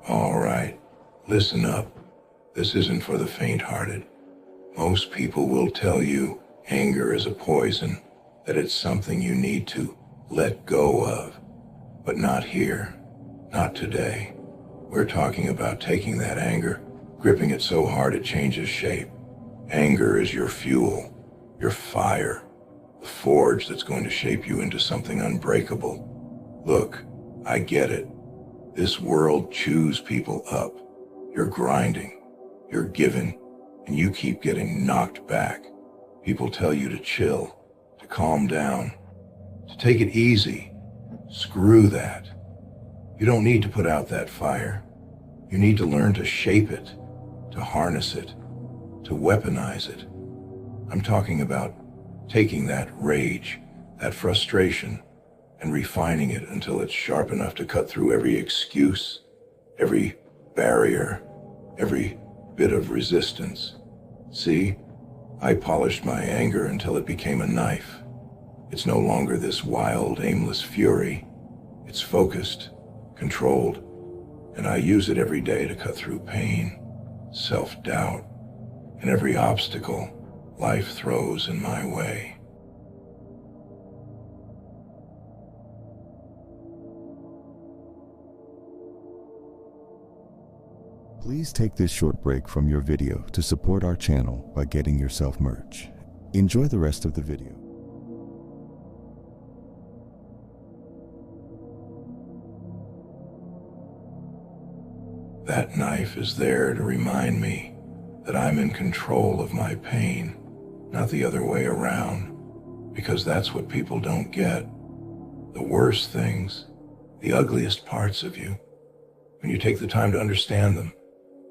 All right, listen up. This isn't for the faint-hearted. Most people will tell you anger is a poison, that it's something you need to let go of. But not here, not today. We're talking about taking that anger, gripping it so hard it changes shape. Anger is your fuel, your fire, the forge that's going to shape you into something unbreakable. Look, I get it. This world chews people up. You're grinding, you're giving, and you keep getting knocked back. People tell you to chill, to calm down, to take it easy. Screw that. You don't need to put out that fire. You need to learn to shape it, to harness it, to weaponize it. I'm talking about taking that rage, that frustration, and refining it until it's sharp enough to cut through every excuse, every barrier, every bit of resistance. See, I polished my anger until it became a knife. It's no longer this wild, aimless fury. It's focused, controlled, and I use it every day to cut through pain, self-doubt, and every obstacle life throws in my way. Please take this short break from your video to support our channel by getting yourself merch. Enjoy the rest of the video. That knife is there to remind me that I'm in control of my pain, not the other way around, because that's what people don't get. The worst things, the ugliest parts of you, when you take the time to understand them,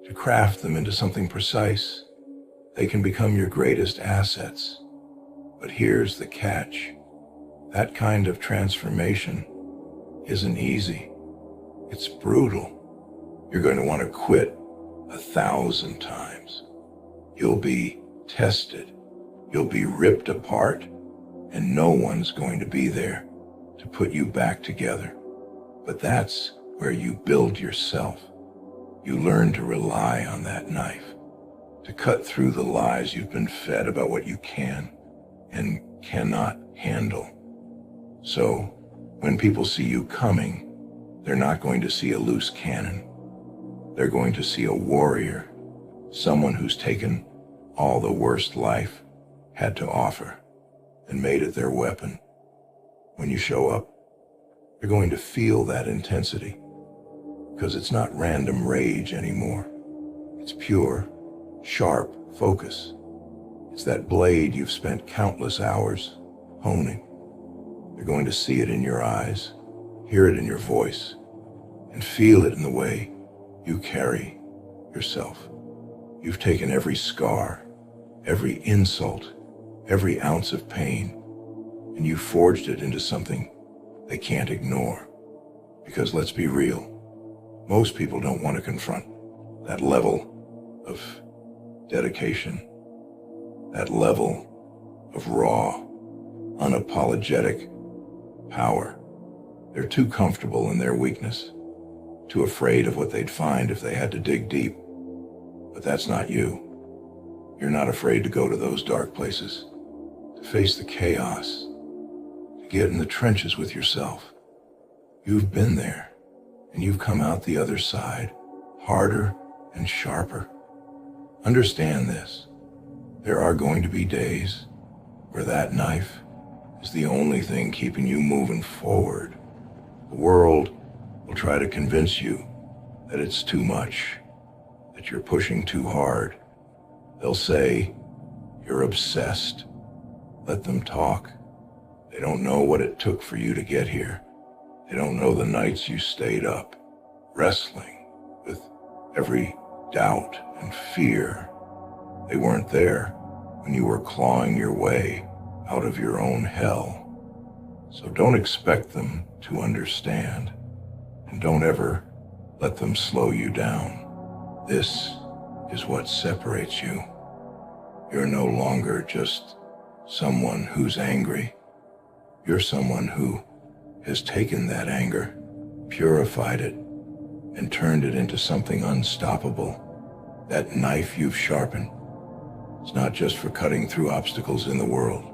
to craft them into something precise, they can become your greatest assets. But here's the catch. That kind of transformation isn't easy. It's brutal. You're going to want to quit 1,000 times. You'll be tested. You'll be ripped apart, and no one's going to be there to put you back together. But that's where you build yourself. You learn to rely on that knife, to cut through the lies you've been fed about what you can and cannot handle. So, when people see you coming, they're not going to see a loose cannon. They're going to see a warrior, someone who's taken all the worst life had to offer and made it their weapon. When you show up, you're going to feel that intensity, because it's not random rage anymore. It's pure, sharp focus. It's that blade you've spent countless hours honing. You're going to see it in your eyes, hear it in your voice, and feel it in the way you carry yourself. You've taken every scar, every insult, every ounce of pain, and you forged it into something they can't ignore. Because let's be real, most people don't want to confront that level of dedication, that level of raw, unapologetic power. They're too comfortable in their weakness, too afraid of what they'd find if they had to dig deep. But that's not you. You're not afraid to go to those dark places, to face the chaos, to get in the trenches with yourself. You've been there, and you've come out the other side, harder and sharper. Understand this. There are going to be days where that knife is the only thing keeping you moving forward. The world will try to convince you that it's too much, that you're pushing too hard. They'll say you're obsessed. Let them talk. They don't know what it took for you to get here. They don't know the nights you stayed up, wrestling with every doubt and fear. They weren't there when you were clawing your way out of your own hell. So don't expect them to understand, and don't ever let them slow you down. This is what separates you. You're no longer just someone who's angry. You're someone who has taken that anger, purified it, and turned it into something unstoppable. That knife you've sharpened, it's not just for cutting through obstacles in the world.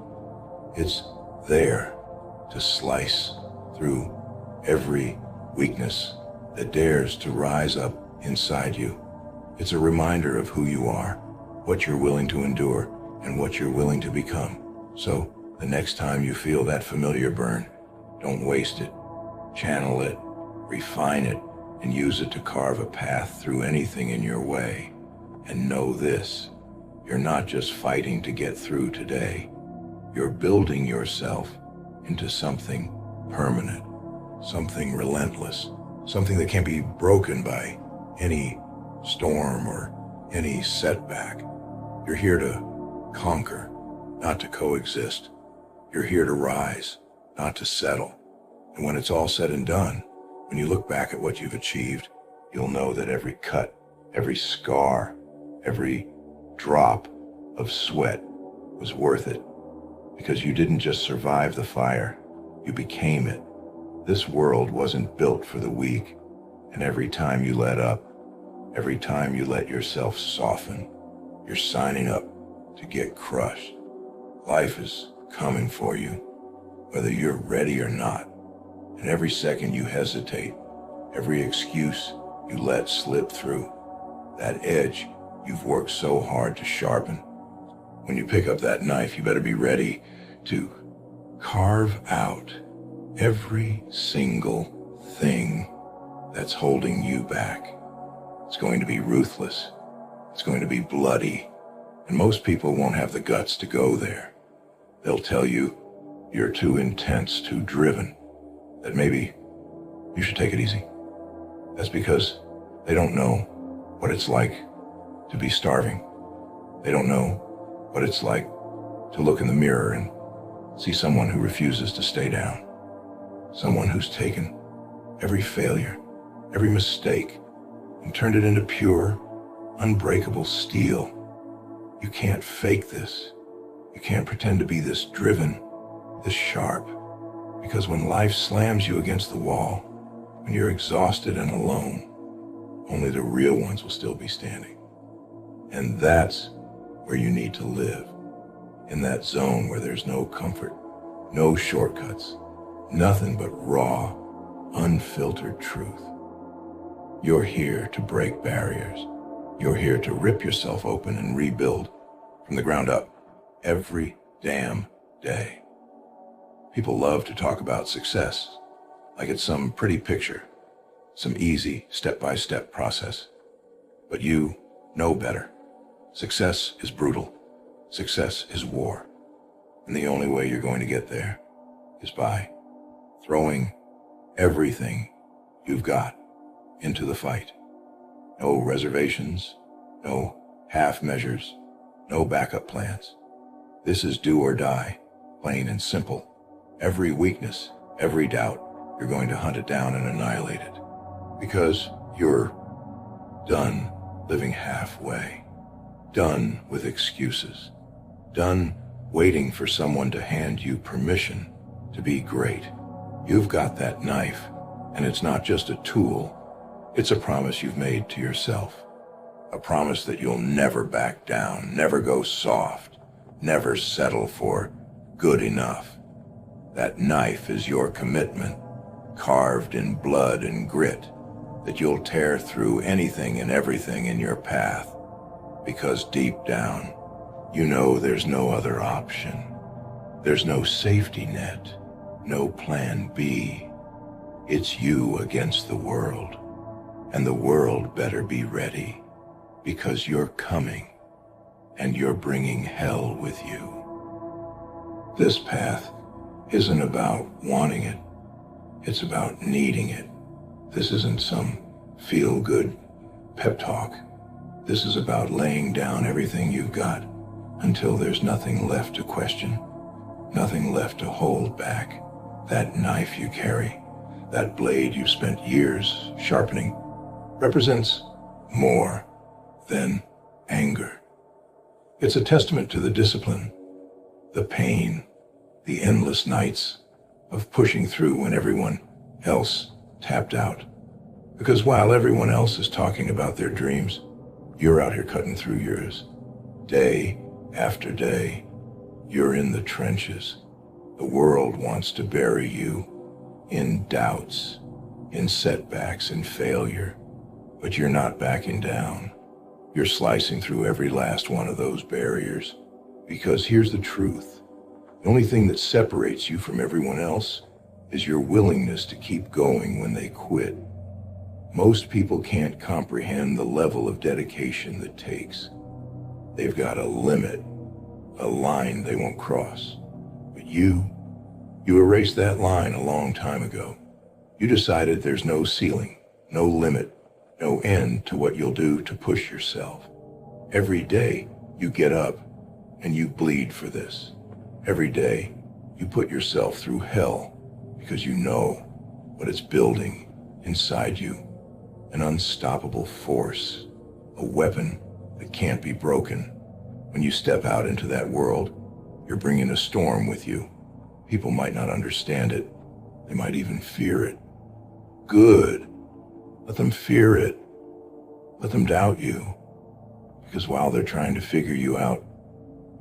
It's there to slice through every weakness that dares to rise up inside you. It's a reminder of who you are, what you're willing to endure, and what you're willing to become. So, the next time you feel that familiar burn, don't waste it. Channel it, refine it, and use it to carve a path through anything in your way. And know this, you're not just fighting to get through today. You're building yourself into something permanent, something relentless, something that can't be broken by any storm or any setback. You're here to conquer, not to coexist. You're here to rise, not to settle. And when it's all said and done, when you look back at what you've achieved, you'll know that every cut, every scar, every drop of sweat was worth it. Because you didn't just survive the fire, you became it. This world wasn't built for the weak, and every time you let up, every time you let yourself soften, you're signing up to get crushed. Life is coming for you, whether you're ready or not. And every second you hesitate, every excuse you let slip through, that edge you've worked so hard to sharpen. When you pick up that knife, you better be ready to carve out every single thing that's holding you back. It's going to be ruthless. It's going to be bloody. And most people won't have the guts to go there. They'll tell you you're too intense, too driven, that maybe you should take it easy. That's because they don't know what it's like to be starving. They don't know what it's like to look in the mirror and see someone who refuses to stay down. Someone who's taken every failure, every mistake, and turned it into pure, unbreakable steel. You can't fake this. You can't pretend to be this driven, this sharp. Because when life slams you against the wall, when you're exhausted and alone, only the real ones will still be standing. And that's where you need to live. In that zone where there's no comfort, no shortcuts, nothing but raw, unfiltered truth. You're here to break barriers. You're here to rip yourself open and rebuild from the ground up every damn day. People love to talk about success like it's some pretty picture, some easy step-by-step process. But you know better. Success is brutal. Success is war. And the only way you're going to get there is by throwing everything you've got into the fight. No reservations, no half measures, no backup plans. This is do or die, plain and simple. Every weakness, every doubt, you're going to hunt it down and annihilate it. Because you're done living halfway, done with excuses, done waiting for someone to hand you permission to be great. You've got that knife, and it's not just a tool. It's a promise you've made to yourself. A promise that you'll never back down, never go soft, never settle for good enough. That knife is your commitment, carved in blood and grit, that you'll tear through anything and everything in your path. Because deep down, you know there's no other option. There's no safety net, no plan B. It's you against the world. And the world better be ready, because you're coming, and you're bringing hell with you. This path isn't about wanting it. It's about needing it. This isn't some feel-good pep talk. This is about laying down everything you've got until there's nothing left to question, nothing left to hold back. That knife you carry, that blade you've spent years sharpening, represents more than anger. It's a testament to the discipline, the pain, the endless nights of pushing through when everyone else tapped out. Because while everyone else is talking about their dreams, you're out here cutting through yours. Day after day, you're in the trenches. The world wants to bury you in doubts, in setbacks, in failure. But you're not backing down. You're slicing through every last one of those barriers. Because here's the truth. The only thing that separates you from everyone else is your willingness to keep going when they quit. Most people can't comprehend the level of dedication that takes. They've got a limit, a line they won't cross. But you erased that line a long time ago. You decided there's no ceiling, no limit, no end to what you'll do to push yourself. Every day you get up and you bleed for this. Every day you put yourself through hell because you know what it's building inside you. An unstoppable force, a weapon that can't be broken. When you step out into that world, you're bringing a storm with you. People might not understand it. They might even fear it. Good. Let them fear it. Let them doubt you. Because while they're trying to figure you out,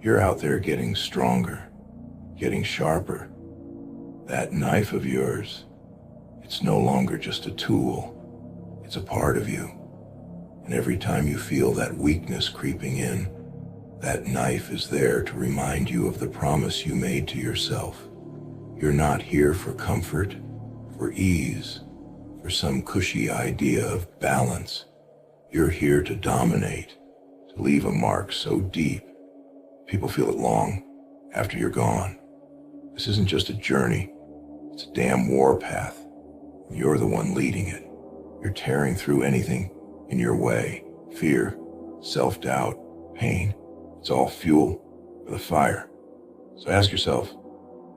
you're out there getting stronger, getting sharper. That knife of yours, it's no longer just a tool. It's a part of you. And every time you feel that weakness creeping in, that knife is there to remind you of the promise you made to yourself. You're not here for comfort, for ease, for some cushy idea of balance. You're here to dominate, to leave a mark so deep, people feel it long after you're gone. This isn't just a journey, it's a damn warpath. You're the one leading it. You're tearing through anything in your way. Fear, self-doubt, pain. It's all fuel for the fire. So ask yourself,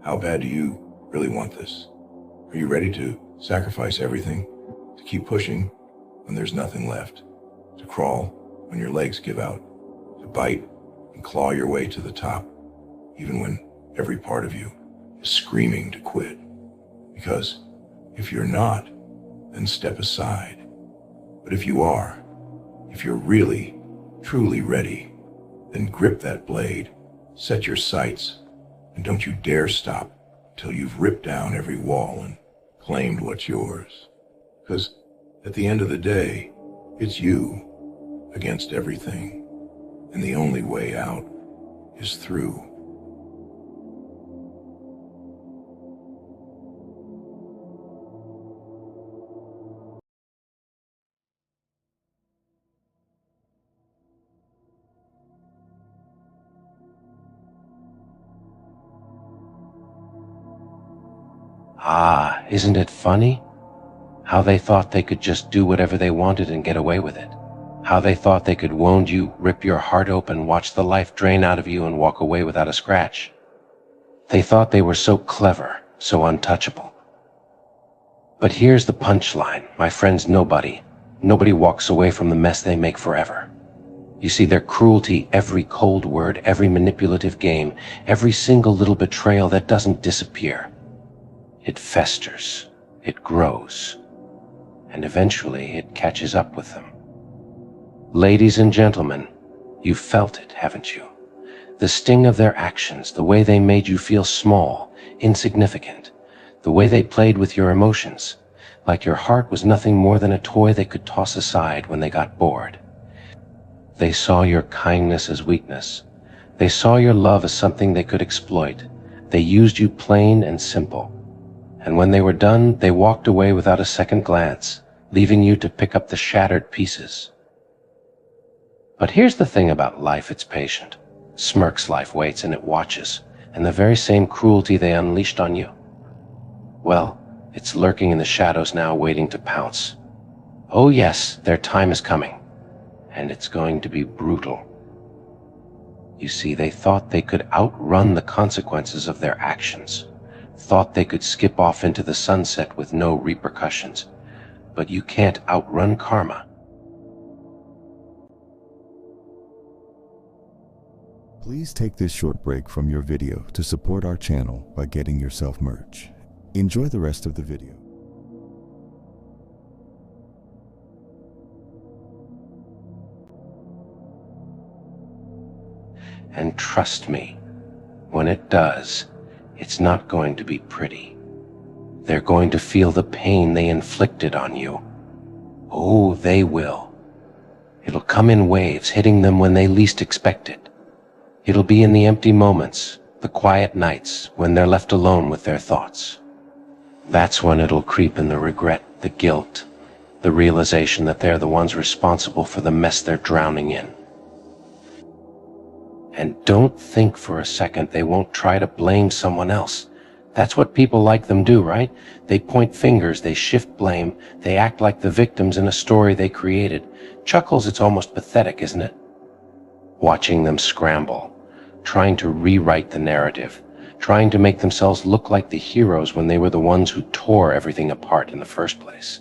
how bad do you really want this? Are you ready to sacrifice everything, to keep pushing when there's nothing left, to crawl when your legs give out, to bite and claw your way to the top, even when every part of you is screaming to quit? Because if you're not, then step aside. But if you are, if you're really, truly ready, then grip that blade, set your sights, and don't you dare stop till you've ripped down every wall and claimed what's yours. Because at the end of the day, it's you against everything, and the only way out is through. Ah, isn't it funny? How they thought they could just do whatever they wanted and get away with it. How they thought they could wound you, rip your heart open, watch the life drain out of you and walk away without a scratch. They thought they were so clever, so untouchable. But here's the punchline, my friends, nobody walks away from the mess they make forever. You see, their cruelty, every cold word, every manipulative game, every single little betrayal that doesn't disappear. It festers, it grows, and eventually it catches up with them. Ladies and gentlemen, you've felt it, haven't you? The sting of their actions, the way they made you feel small, insignificant, the way they played with your emotions, like your heart was nothing more than a toy they could toss aside when they got bored. They saw your kindness as weakness. They saw your love as something they could exploit. They used you plain and simple. And when they were done, they walked away without a second glance, leaving you to pick up the shattered pieces. But here's the thing about life, it's patient. Smirks life waits and it watches, and the very same cruelty they unleashed on you, well, it's lurking in the shadows now, waiting to pounce. Oh yes, their time is coming, and it's going to be brutal. You see, they thought they could outrun the consequences of their actions, thought they could skip off into the sunset with no repercussions. But you can't outrun karma. Please take this short break from your video to support our channel by getting yourself merch. Enjoy the rest of the video. And trust me, when it does, it's not going to be pretty. They're going to feel the pain they inflicted on you. Oh, they will. It'll come in waves, hitting them when they least expect it. It'll be in the empty moments, the quiet nights, when they're left alone with their thoughts. That's when it'll creep in the regret, the guilt, the realization that they're the ones responsible for the mess they're drowning in. And don't think for a second they won't try to blame someone else. That's what people like them do, right? They point fingers, they shift blame, they act like the victims in a story they created. Chuckles, it's almost pathetic, isn't it? Watching them scramble, trying to rewrite the narrative, trying to make themselves look like the heroes when they were the ones who tore everything apart in the first place.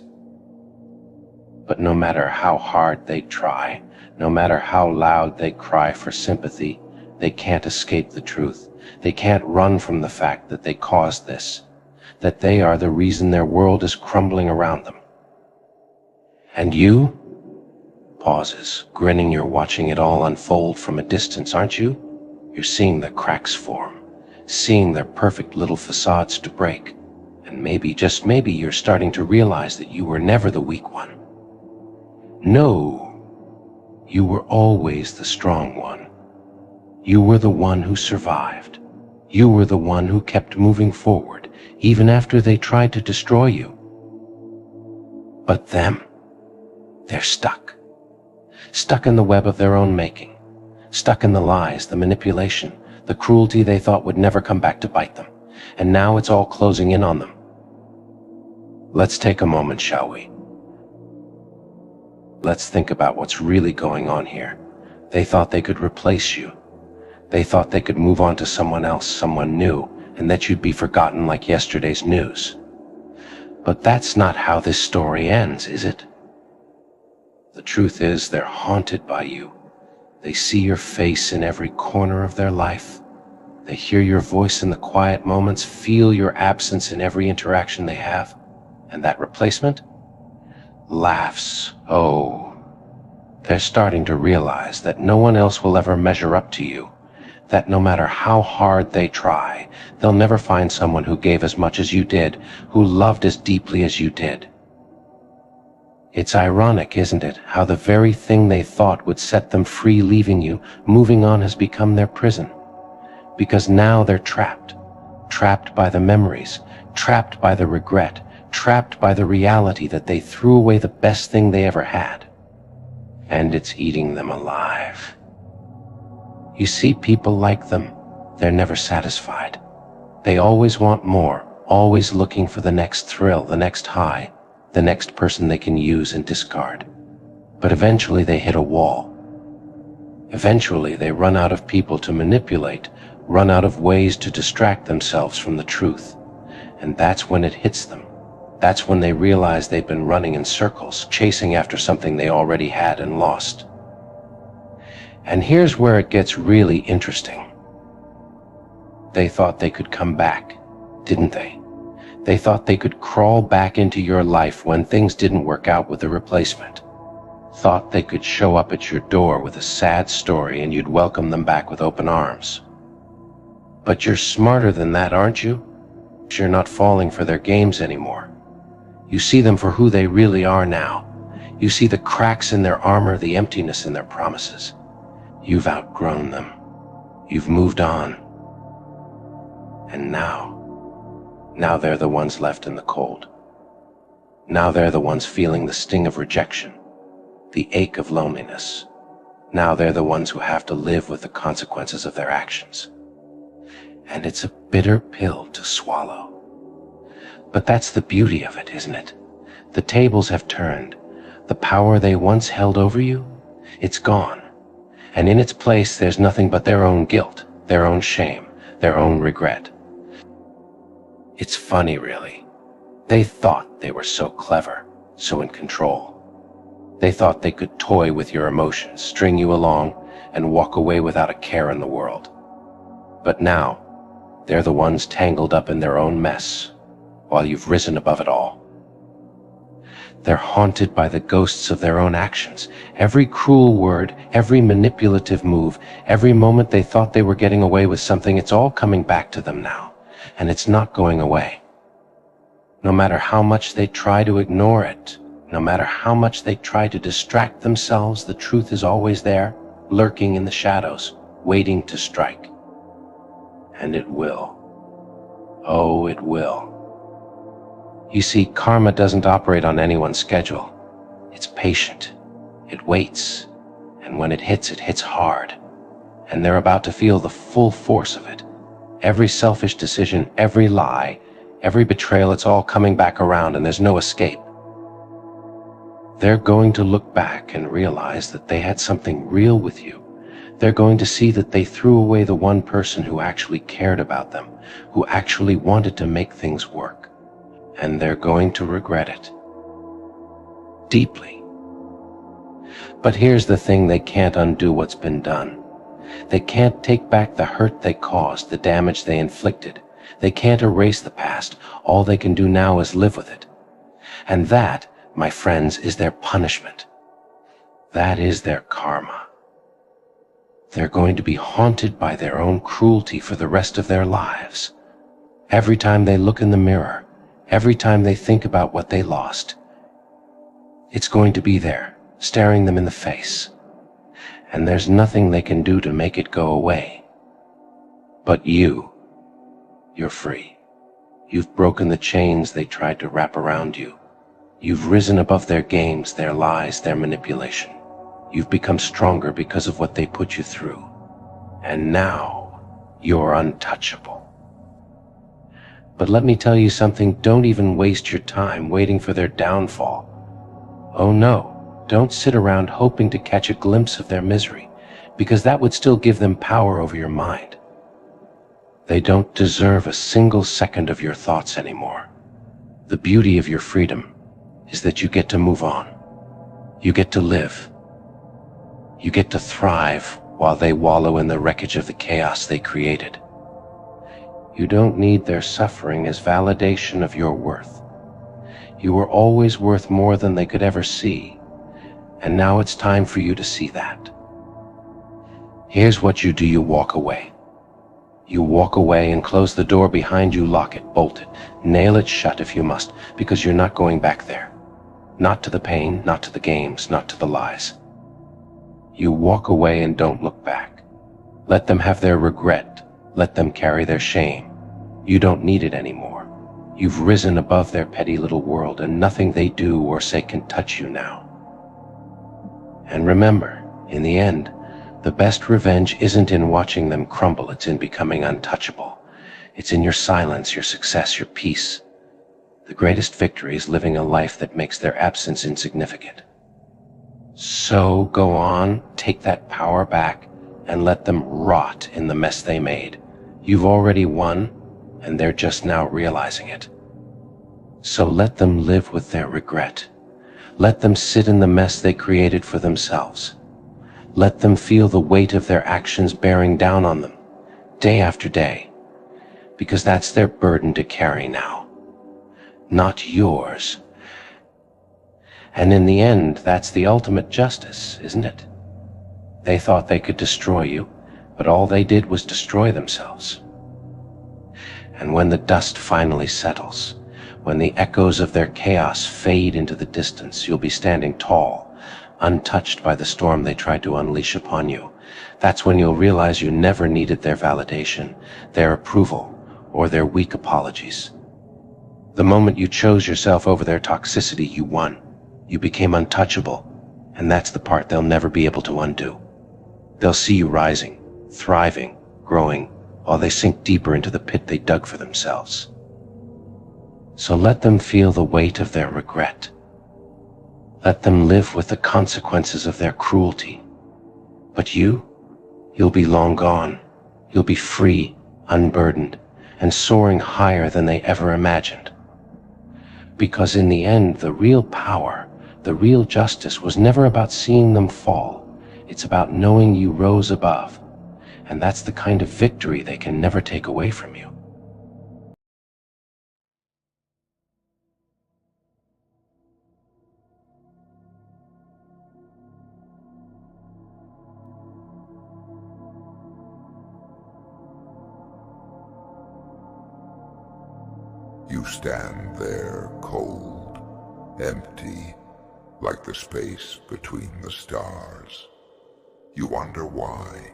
But no matter how hard they try, no matter how loud they cry for sympathy, they can't escape the truth. They can't run from the fact that they caused this, that they are the reason their world is crumbling around them. And you? Pauses, grinning, you're watching it all unfold from a distance, aren't you? You're seeing the cracks form, seeing their perfect little facades to break. And maybe, just maybe, you're starting to realize that you were never the weak one. No, you were always the strong one. You were the one who survived. You were the one who kept moving forward, even after they tried to destroy you. But them, they're stuck. Stuck in the web of their own making. Stuck in the lies, the manipulation, the cruelty they thought would never come back to bite them. And now it's all closing in on them. Let's take a moment, shall we? Let's think about what's really going on here. They thought they could replace you. They thought they could move on to someone else, someone new, and that you'd be forgotten like yesterday's news. But that's not how this story ends, is it? The truth is, they're haunted by you. They see your face in every corner of their life. They hear your voice in the quiet moments, feel your absence in every interaction they have. And that replacement? Laughs. Oh, they're starting to realize that no one else will ever measure up to you. That no matter how hard they try, they'll never find someone who gave as much as you did, who loved as deeply as you did. It's ironic, isn't it, how the very thing they thought would set them free, leaving you, moving on, has become their prison. Because now they're trapped. Trapped by the memories, trapped by the regret, trapped by the reality that they threw away the best thing they ever had. And it's eating them alive. You see, people like them, they're never satisfied. They always want more, always looking for the next thrill, the next high, the next person they can use and discard. But eventually they hit a wall. Eventually they run out of people to manipulate, run out of ways to distract themselves from the truth. And that's when it hits them. That's when they realize they've been running in circles, chasing after something they already had and lost. And here's where it gets really interesting. They thought they could come back, didn't they? They thought they could crawl back into your life when things didn't work out with the replacement. Thought they could show up at your door with a sad story and you'd welcome them back with open arms. But you're smarter than that, aren't you? You're not falling for their games anymore. You see them for who they really are now. You see the cracks in their armor, the emptiness in their promises. You've outgrown them. You've moved on. And now they're the ones left in the cold. Now they're the ones feeling the sting of rejection, the ache of loneliness. Now they're the ones who have to live with the consequences of their actions. And it's a bitter pill to swallow. But that's the beauty of it, isn't it? The tables have turned. The power they once held over you, it's gone. And in its place, there's nothing but their own guilt, their own shame, their own regret. It's funny, really. They thought they were so clever, so in control. They thought they could toy with your emotions, string you along, and walk away without a care in the world. But now, they're the ones tangled up in their own mess, while you've risen above it all. They're haunted by the ghosts of their own actions. Every cruel word, every manipulative move, every moment they thought they were getting away with something, it's all coming back to them now. And it's not going away. No matter how much they try to ignore it, no matter how much they try to distract themselves, the truth is always there, lurking in the shadows, waiting to strike. And it will. Oh, it will. You see, karma doesn't operate on anyone's schedule. It's patient. It waits. And when it hits hard. And they're about to feel the full force of it. Every selfish decision, every lie, every betrayal, it's all coming back around and there's no escape. They're going to look back and realize that they had something real with you. They're going to see that they threw away the one person who actually cared about them, who actually wanted to make things work. And they're going to regret it. Deeply. But here's the thing, they can't undo what's been done. They can't take back the hurt they caused, the damage they inflicted. They can't erase the past. All they can do now is live with it. And that, my friends, is their punishment. That is their karma. They're going to be haunted by their own cruelty for the rest of their lives. Every time they look in the mirror, every time they think about what they lost, it's going to be there, staring them in the face. And there's nothing they can do to make it go away. But you're free. You've broken the chains they tried to wrap around you. You've risen above their games, their lies, their manipulation. You've become stronger because of what they put you through. And now, you're untouchable. But let me tell you something, don't even waste your time waiting for their downfall. Oh no, don't sit around hoping to catch a glimpse of their misery, because that would still give them power over your mind. They don't deserve a single second of your thoughts anymore. The beauty of your freedom is that you get to move on. You get to live. You get to thrive while they wallow in the wreckage of the chaos they created. You don't need their suffering as validation of your worth. You were always worth more than they could ever see, and now it's time for you to see that. Here's what you do, you walk away. You walk away and close the door behind you, lock it, bolt it, nail it shut if you must, because you're not going back there. Not to the pain, not to the games, not to the lies. You walk away and don't look back. Let them have their regret. Let them carry their shame. You don't need it anymore. You've risen above their petty little world, and nothing they do or say can touch you now. And remember, in the end, the best revenge isn't in watching them crumble, it's in becoming untouchable. It's in your silence, your success, your peace. The greatest victory is living a life that makes their absence insignificant. So go on, take that power back, and let them rot in the mess they made. You've already won, and they're just now realizing it. So let them live with their regret. Let them sit in the mess they created for themselves. Let them feel the weight of their actions bearing down on them, day after day, because that's their burden to carry now, not yours. And in the end, that's the ultimate justice, isn't it? They thought they could destroy you, but all they did was destroy themselves. And when the dust finally settles, when the echoes of their chaos fade into the distance, you'll be standing tall, untouched by the storm they tried to unleash upon you. That's when you'll realize you never needed their validation, their approval, or their weak apologies. The moment you chose yourself over their toxicity, you won. You became untouchable, and that's the part they'll never be able to undo. They'll see you rising, thriving, growing, while they sink deeper into the pit they dug for themselves. So let them feel the weight of their regret. Let them live with the consequences of their cruelty. But you'll be long gone. You'll be free, unburdened, and soaring higher than they ever imagined. Because in the end, the real power, the real justice was never about seeing them fall. It's about knowing you rose above. And that's the kind of victory they can never take away from you. You stand there cold, empty, like the space between the stars. You wonder why.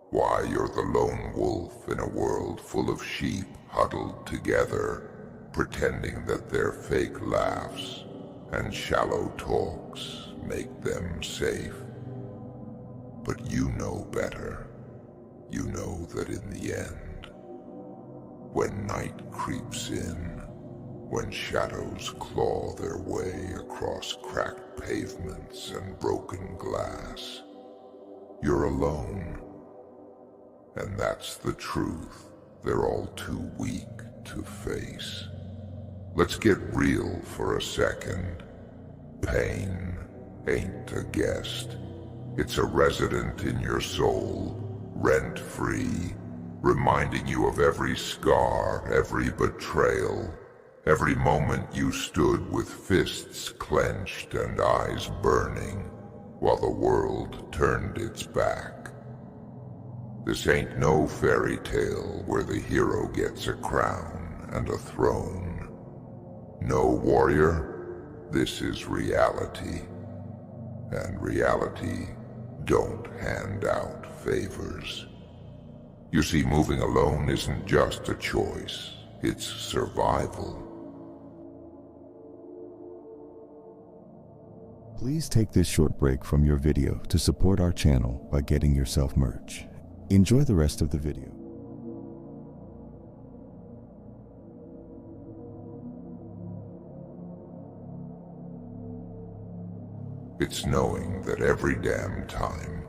Why you're the lone wolf in a world full of sheep huddled together, pretending that their fake laughs and shallow talks make them safe. But you know better. You know that in the end, when night creeps in, when shadows claw their way across cracked pavements and broken glass, you're alone. And that's the truth they're all too weak to face. Let's get real for a second. Pain ain't a guest. It's a resident in your soul, rent-free, reminding you of every scar, every betrayal, every moment you stood with fists clenched and eyes burning while the world turned its back. This ain't no fairy tale where the hero gets a crown and a throne. No, warrior, this is reality. And reality don't hand out favors. You see, moving alone isn't just a choice, it's survival. Please take this short break from your video to support our channel by getting yourself merch. Enjoy the rest of the video. It's knowing that every damn time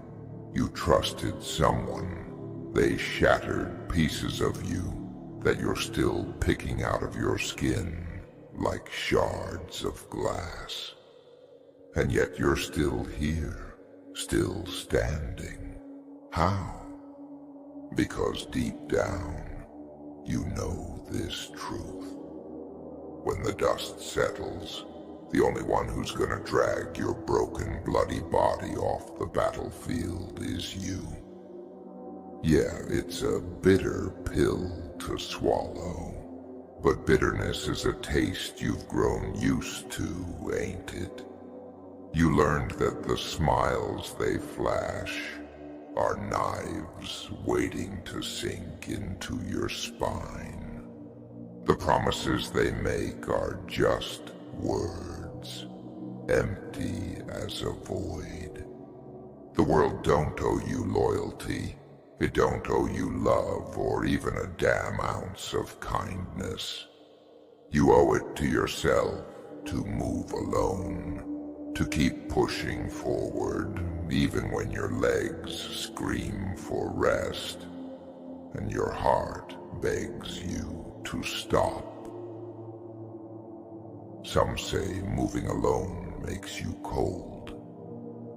you trusted someone, they shattered pieces of you that you're still picking out of your skin like shards of glass. And yet you're still here, still standing. How? Because deep down, you know this truth. When the dust settles, the only one who's gonna drag your broken, bloody body off the battlefield is you. Yeah, it's a bitter pill to swallow, but bitterness is a taste you've grown used to, ain't it? You learned that the smiles they flash are knives waiting to sink into your spine. The promises they make are just words, empty as a void. The world don't owe you loyalty. It don't owe you love or even a damn ounce of kindness. You owe it to yourself to move alone, to keep pushing forward even when your legs scream for rest and your heart begs you to stop. Some say moving alone makes you cold.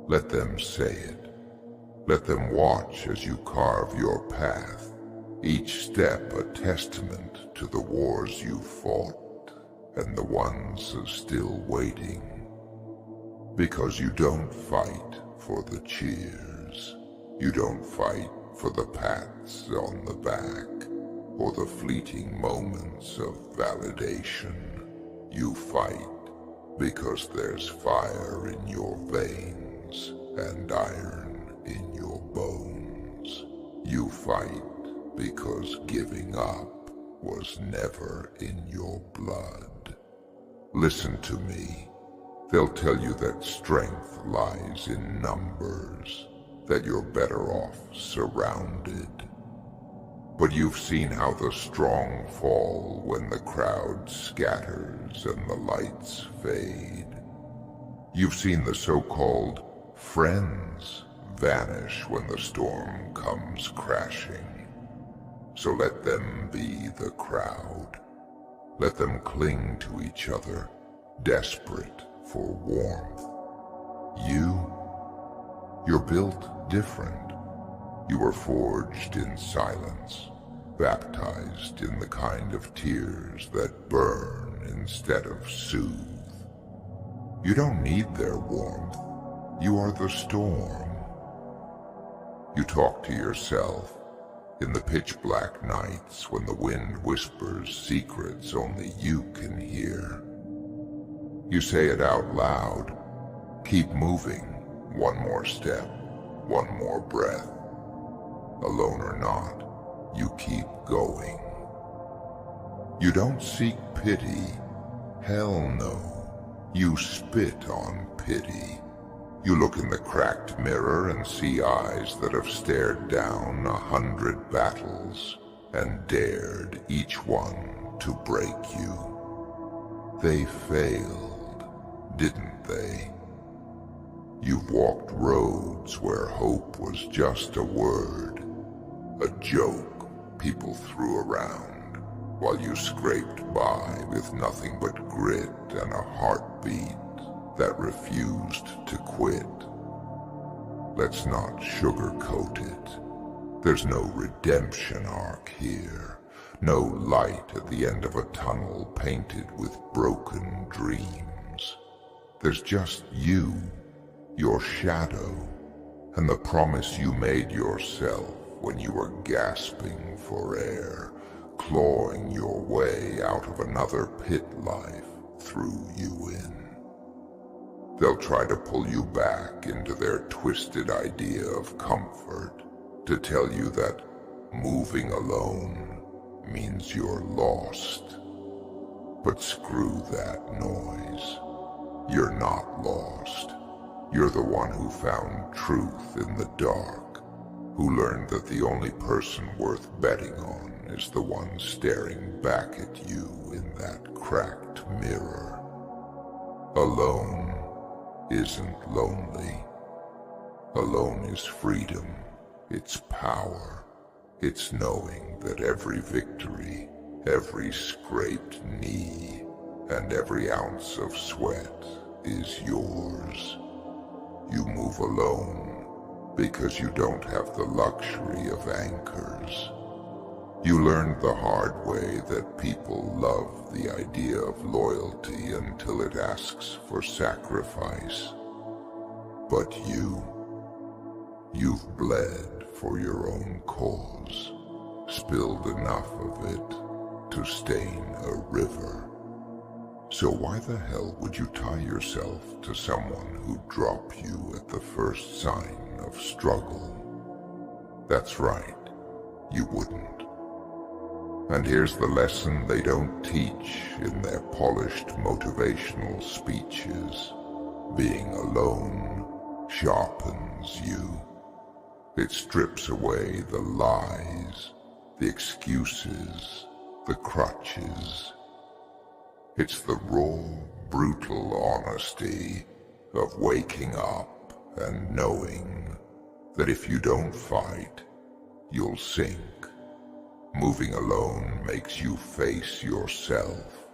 Let them say it. Let them watch as you carve your path, each step a testament to the wars you fought and the ones still waiting. Because you don't fight for the cheers. You don't fight for the pats on the back or the fleeting moments of validation. You fight because there's fire in your veins and iron in your bones. You fight because giving up was never in your blood. Listen to me. They'll tell you that strength lies in numbers, that you're better off surrounded. But you've seen how the strong fall when the crowd scatters and the lights fade. You've seen the so-called friends vanish when the storm comes crashing. So let them be the crowd. Let them cling to each other, desperate for warmth. You're built different. You were forged in silence, baptized in the kind of tears that burn instead of soothe. You don't need their warmth. You are the storm. You talk to yourself, In the pitch-black nights when the wind whispers secrets only you can hear. You say it out loud. Keep moving. One more step. One more breath. Alone or not, you keep going. You don't seek pity. Hell no. You spit on pity. You look in the cracked mirror and see eyes that have stared down 100 battles and dared each one to break you. They failed, didn't they? You've walked roads where hope was just a word, a joke people threw around, while you scraped by with nothing but grit and a heartbeat that refused to quit. Let's not sugarcoat it. There's no redemption arc here, no light at the end of a tunnel painted with broken dreams. There's just you, your shadow, and the promise you made yourself when you were gasping for air, clawing your way out of another pit life threw you in. They'll try to pull you back into their twisted idea of comfort, to tell you that moving alone means you're lost. But screw that noise. You're not lost. You're the one who found truth in the dark, who learned that the only person worth betting on is the one staring back at you in that cracked mirror. Alone isn't lonely. Alone is freedom, it's power, it's knowing that every victory, every scraped knee, and every ounce of sweat is yours. You move alone because you don't have the luxury of anchors. You learned the hard way that people love the idea of loyalty until it asks for sacrifice. But you've bled for your own cause, spilled enough of it to stain a river. So why the hell would you tie yourself to someone who'd drop you at the first sign of struggle? That's right, you wouldn't. And here's the lesson they don't teach in their polished motivational speeches. Being alone sharpens you. It strips away the lies, the excuses, the crutches. It's the raw, brutal honesty of waking up and knowing that if you don't fight, you'll sink. Moving alone makes you face yourself,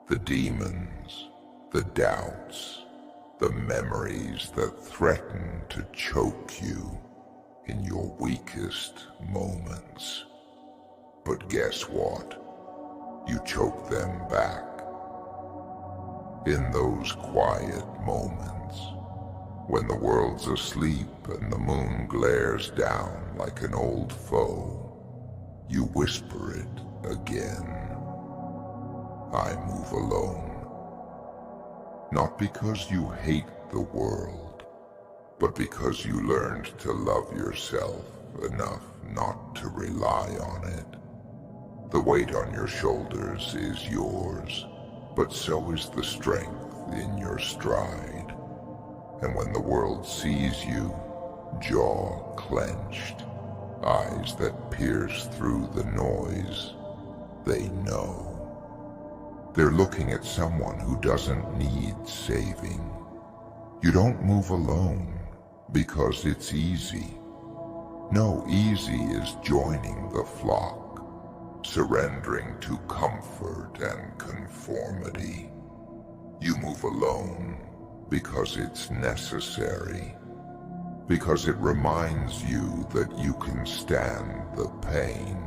the demons, the doubts, the memories that threaten to choke you in your weakest moments. But guess what? You choke them back. In those quiet moments, when the world's asleep and the moon glares down like an old foe, you whisper it again. I move alone. Not because you hate the world, but because you learned to love yourself enough not to rely on it. The weight on your shoulders is yours, but so is the strength in your stride. And when the world sees you, jaw clenched, eyes that pierce through the noise, they know. They're looking at someone who doesn't need saving. You don't move alone because it's easy. No, easy is joining the flock, surrendering to comfort and conformity. You move alone because it's necessary. Because it reminds you that you can stand the pain,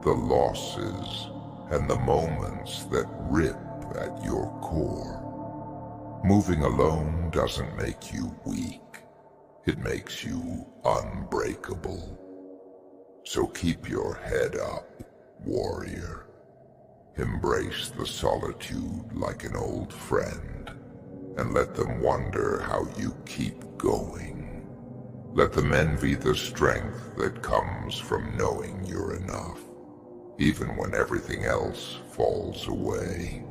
the losses, and the moments that rip at your core. Moving alone doesn't make you weak. It makes you unbreakable. So keep your head up, warrior. Embrace the solitude like an old friend, and let them wonder how you keep going. Let them envy the strength that comes from knowing you're enough, even when everything else falls away.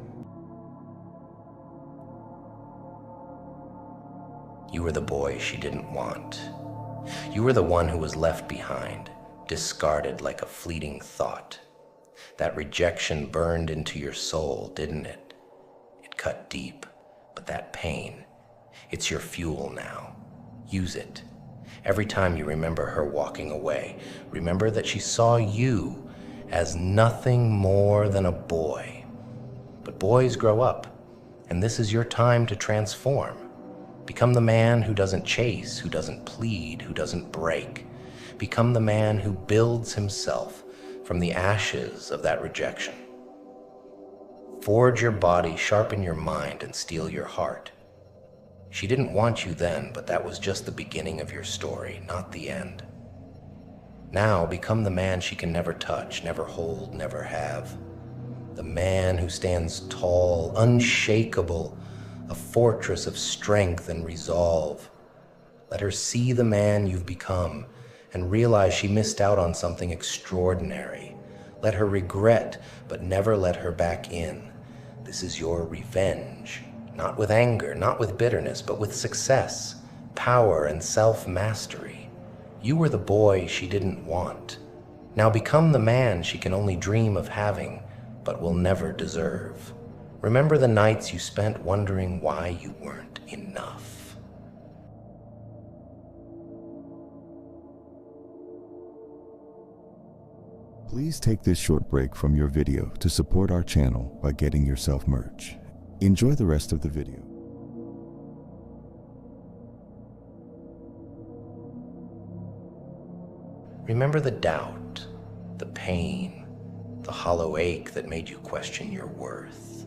You were the boy she didn't want. You were the one who was left behind, discarded like a fleeting thought. That rejection burned into your soul, didn't it? It cut deep, but that pain, it's your fuel now. Use it. Every time you remember her walking away, remember that she saw you as nothing more than a boy. But boys grow up, and this is your time to transform. Become the man who doesn't chase, who doesn't plead, who doesn't break. Become the man who builds himself from the ashes of that rejection. Forge your body, sharpen your mind, and steel your heart. She didn't want you then, but that was just the beginning of your story, not the end. Now become the man she can never touch, never hold, never have. The man who stands tall, unshakable, a fortress of strength and resolve. Let her see the man you've become and realize she missed out on something extraordinary. Let her regret, but never let her back in. This is your revenge, not with anger, not with bitterness, but with success, power, and self-mastery. You were the boy she didn't want. Now become the man she can only dream of having, but will never deserve. Remember the nights you spent wondering why you weren't enough. Please take this short break from your video to support our channel by getting yourself merch. Enjoy the rest of the video. Remember the doubt, the pain, the hollow ache that made you question your worth.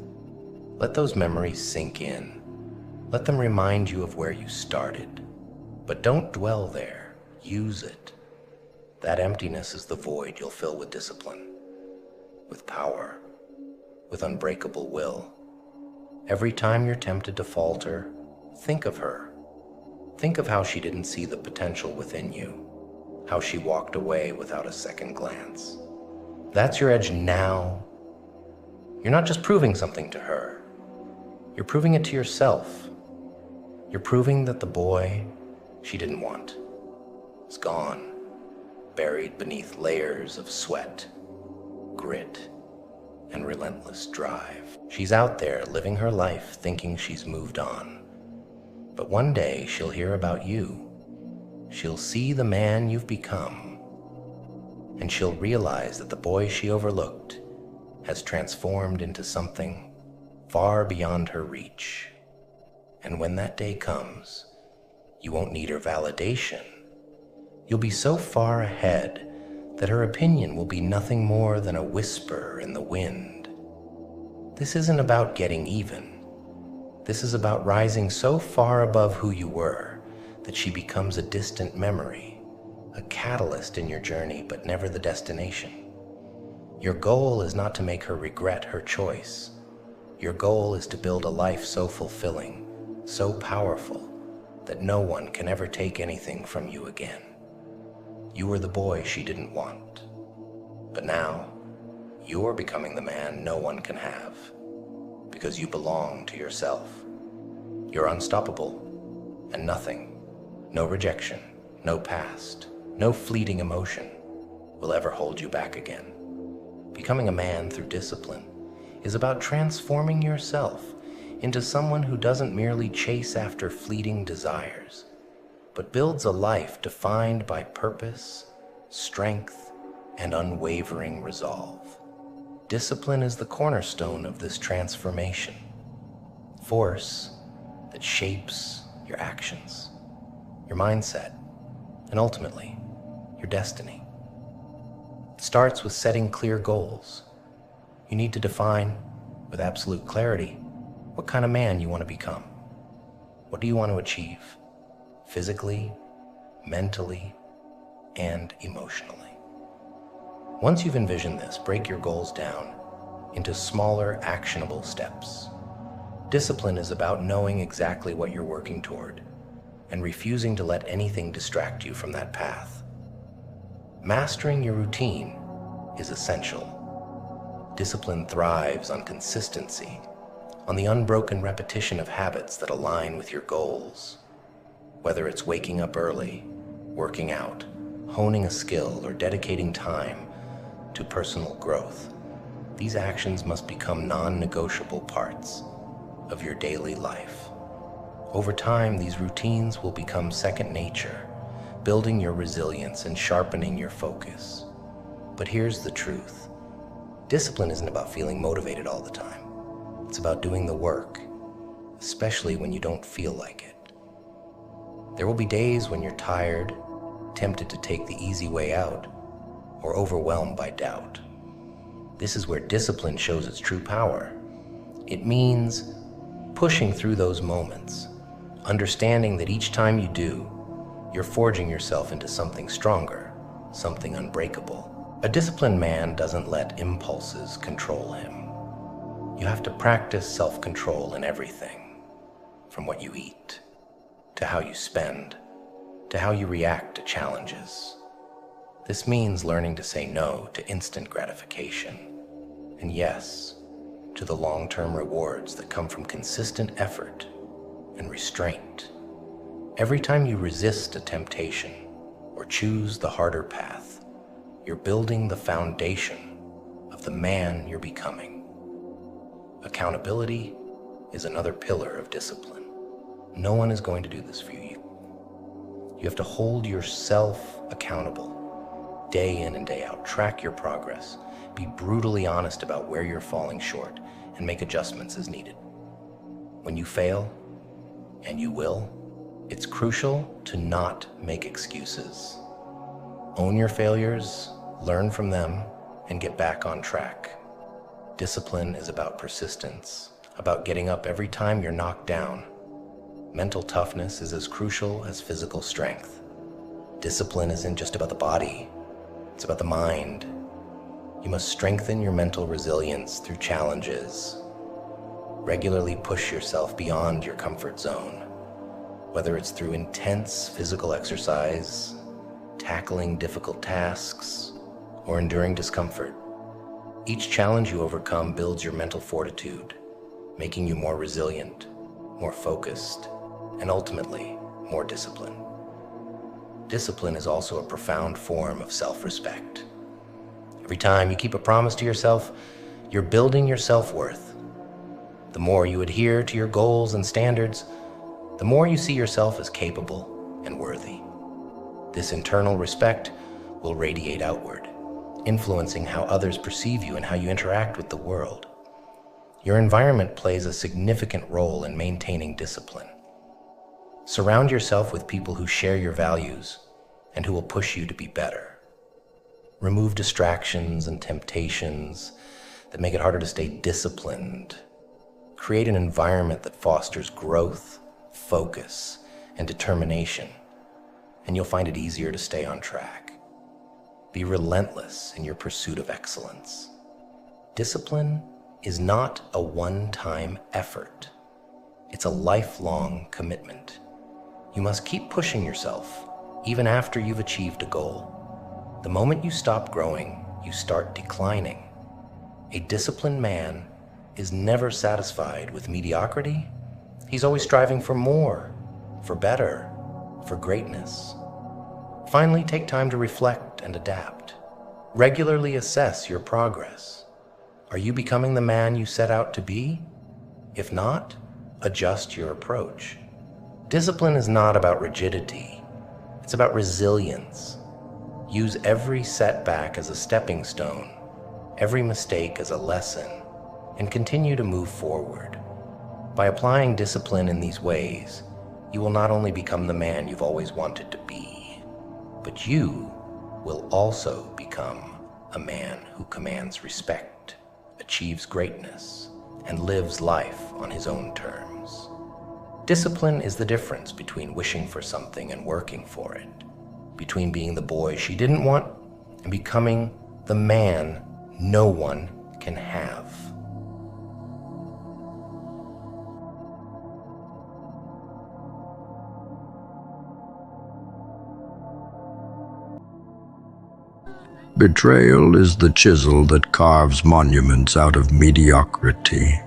Let those memories sink in. Let them remind you of where you started. But don't dwell there. Use it. That emptiness is the void you'll fill with discipline, with power, with unbreakable will. Every time you're tempted to falter, think of her. Think of how she didn't see the potential within you, how she walked away without a second glance. That's your edge now. You're not just proving something to her. You're proving it to yourself. You're proving that the boy she didn't want is gone, buried beneath layers of sweat, grit, and relentless drive. She's out there living her life thinking she's moved on. But one day she'll hear about you. She'll see the man you've become, and she'll realize that the boy she overlooked has transformed into something far beyond her reach. And when that day comes, you won't need her validation. You'll be so far ahead that her opinion will be nothing more than a whisper in the wind. This isn't about getting even. This is about rising so far above who you were that she becomes a distant memory, a catalyst in your journey, but never the destination. Your goal is not to make her regret her choice. Your goal is to build a life so fulfilling, so powerful, that no one can ever take anything from you again. You were the boy she didn't want. But now, you're becoming the man no one can have, because you belong to yourself. You're unstoppable, and nothing, no rejection, no past, no fleeting emotion will ever hold you back again. Becoming a man through discipline is about transforming yourself into someone who doesn't merely chase after fleeting desires, but builds a life defined by purpose, strength, and unwavering resolve. Discipline is the cornerstone of this transformation, force that shapes your actions, your mindset, and ultimately, your destiny. It starts with setting clear goals. You need to define, with absolute clarity, what kind of man you want to become. What do you want to achieve? Physically, mentally, and emotionally. Once you've envisioned this, break your goals down into smaller, actionable steps. Discipline is about knowing exactly what you're working toward and refusing to let anything distract you from that path. Mastering your routine is essential. Discipline thrives on consistency, on the unbroken repetition of habits that align with your goals. Whether it's waking up early, working out, honing a skill, or dedicating time to personal growth, these actions must become non-negotiable parts of your daily life. Over time, these routines will become second nature, building your resilience and sharpening your focus. But here's the truth. Discipline isn't about feeling motivated all the time. It's about doing the work, especially when you don't feel like it. There will be days when you're tired, tempted to take the easy way out, or overwhelmed by doubt. This is where discipline shows its true power. It means pushing through those moments, understanding that each time you do, you're forging yourself into something stronger, something unbreakable. A disciplined man doesn't let impulses control him. You have to practice self-control in everything, from what you eat, to how you spend, to how you react to challenges. This means learning to say no to instant gratification, and yes, to the long-term rewards that come from consistent effort and restraint. Every time you resist a temptation or choose the harder path, you're building the foundation of the man you're becoming. Accountability is another pillar of discipline. No one is going to do this for you. You have to hold yourself accountable day in and day out. Track your progress. Be brutally honest about where you're falling short and make adjustments as needed. When you fail, and you will, it's crucial to not make excuses. Own your failures, learn from them, and get back on track. Discipline is about persistence, about getting up every time you're knocked down. Mental toughness is as crucial as physical strength. Discipline isn't just about the body, it's about the mind. You must strengthen your mental resilience through challenges. Regularly push yourself beyond your comfort zone, whether it's through intense physical exercise, tackling difficult tasks, or enduring discomfort. Each challenge you overcome builds your mental fortitude, making you more resilient, more focused, and ultimately, more disciplined. Discipline is also a profound form of self-respect. Every time you keep a promise to yourself, you're building your self-worth. The more you adhere to your goals and standards, the more you see yourself as capable and worthy. This internal respect will radiate outward, influencing how others perceive you and how you interact with the world. Your environment plays a significant role in maintaining discipline. Surround yourself with people who share your values and who will push you to be better. Remove distractions and temptations that make it harder to stay disciplined. Create an environment that fosters growth, focus, and determination, and you'll find it easier to stay on track. Be relentless in your pursuit of excellence. Discipline is not a one-time effort. It's a lifelong commitment. You must keep pushing yourself, even after you've achieved a goal. The moment you stop growing, you start declining. A disciplined man is never satisfied with mediocrity. He's always striving for more, for better, for greatness. Finally, take time to reflect and adapt. Regularly assess your progress. Are you becoming the man you set out to be? If not, adjust your approach. Discipline is not about rigidity. It's about resilience. Use every setback as a stepping stone, every mistake as a lesson, and continue to move forward. By applying discipline in these ways, you will not only become the man you've always wanted to be, but you will also become a man who commands respect, achieves greatness, and lives life on his own terms. Discipline is the difference between wishing for something and working for it, between being the boy she didn't want and becoming the the man no one can have. Betrayal is the chisel that carves monuments out of mediocrity.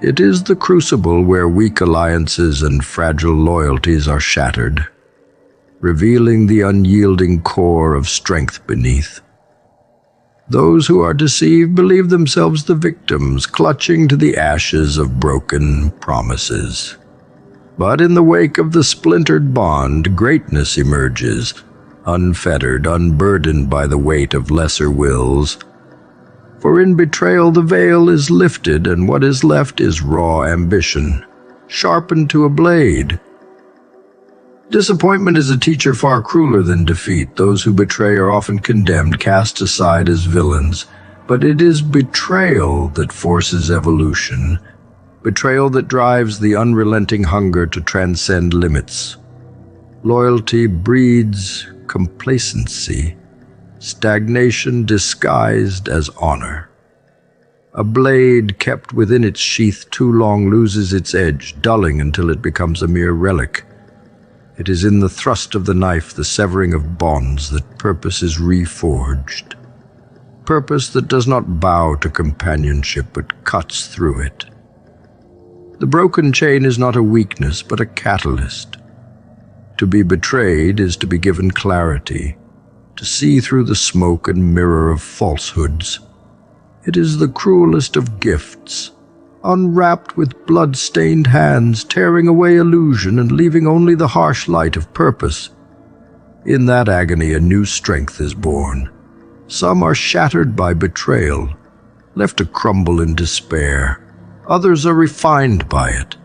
It is the crucible where weak alliances and fragile loyalties are shattered, revealing the unyielding core of strength beneath. Those who are deceived believe themselves the victims, clutching to the ashes of broken promises. But in the wake of the splintered bond, greatness emerges, unfettered, unburdened by the weight of lesser wills. For in betrayal the veil is lifted, and what is left is raw ambition, sharpened to a blade. Disappointment is a teacher far crueler than defeat. Those who betray are often condemned, cast aside as villains. But it is betrayal that forces evolution, betrayal that drives the unrelenting hunger to transcend limits. Loyalty breeds complacency, stagnation disguised as honor. A blade kept within its sheath too long loses its edge, dulling until it becomes a mere relic. It is in the thrust of the knife, the severing of bonds, that purpose is reforged. Purpose that does not bow to companionship, but cuts through it. The broken chain is not a weakness, but a catalyst. To be betrayed is to be given clarity, to see through the smoke and mirror of falsehoods. It is the cruelest of gifts, unwrapped with blood-stained hands, tearing away illusion and leaving only the harsh light of purpose. In that agony a new strength is born. Some are shattered by betrayal, left to crumble in despair. Others are refined by it,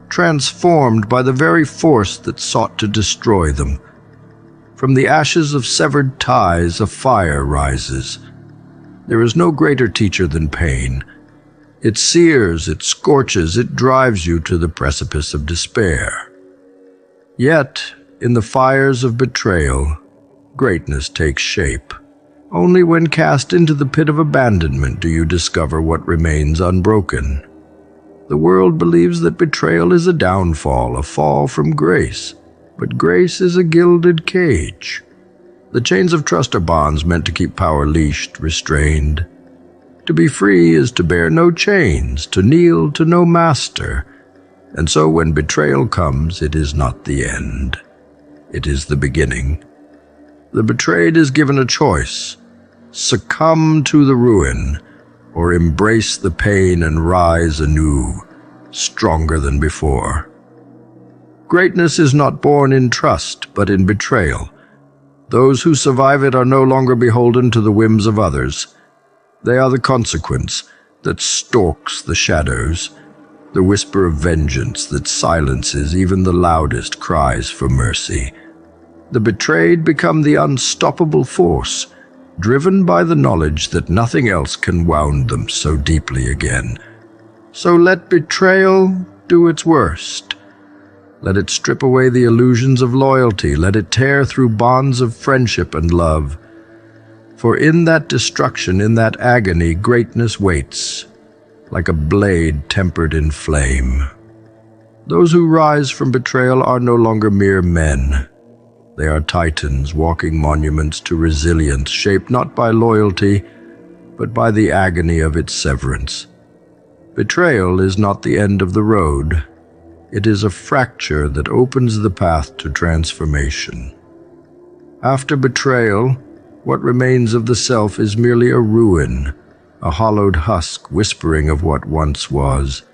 transformed by the very force that sought to destroy them. From the ashes of severed ties, a fire rises. There is no greater teacher than pain. It sears, it scorches, it drives you to the precipice of despair. Yet, in the fires of betrayal, greatness takes shape. Only when cast into the pit of abandonment do you discover what remains unbroken. The world believes that betrayal is a downfall, a fall from grace. But grace is a gilded cage. The chains of trust are bonds meant to keep power leashed, restrained. To be free is to bear no chains, to kneel to no master. And so when betrayal comes, it is not the end. It is the beginning. The betrayed is given a choice: succumb to the ruin, or embrace the pain and rise anew, stronger than before. Greatness is not born in trust, but in betrayal. Those who survive it are no longer beholden to the whims of others. They are the consequence that stalks the shadows, the whisper of vengeance that silences even the loudest cries for mercy. The betrayed become the unstoppable force, driven by the knowledge that nothing else can wound them so deeply again. So let betrayal do its worst. Let it strip away the illusions of loyalty. Let it tear through bonds of friendship and love. For in that destruction, in that agony, greatness waits, like a blade tempered in flame. Those who rise from betrayal are no longer mere men. They are titans walking monuments to resilience, shaped not by loyalty, but by the agony of its severance. Betrayal is not the end of the road. It is a fracture that opens the path to transformation. After betrayal, what remains of the self is merely a ruin, a hollowed husk whispering of what once was.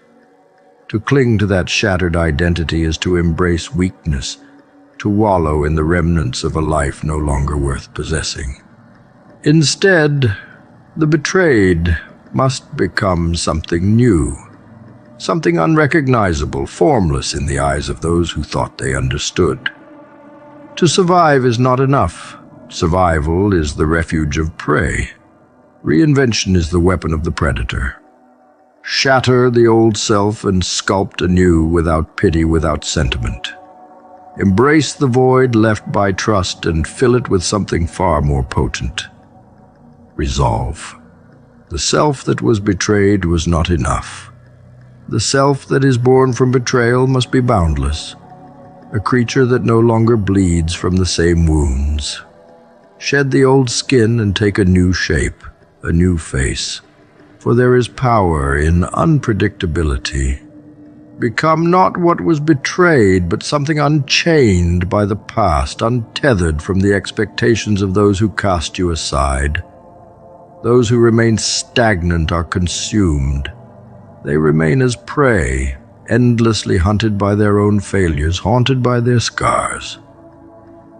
To cling to that shattered identity is to embrace weakness, to wallow in the remnants of a life no longer worth possessing. Instead, the betrayed must become something new, something unrecognizable, formless in the eyes of those who thought they understood. To survive is not enough. Survival is the refuge of prey. Reinvention is the weapon of the predator. Shatter the old self and sculpt anew without pity, without sentiment. Embrace the void left by trust and fill it with something far more potent. resolve. The self that was betrayed was not enough. The self that is born from betrayal must be boundless, a creature that no longer bleeds from the same wounds. Shed the old skin and take a new shape, a new face, for there is power in unpredictability. Become not what was betrayed, but something unchained by the past, untethered from the expectations of those who cast you aside. Those who remain stagnant are consumed. They remain as prey, endlessly hunted by their own failures, haunted by their scars.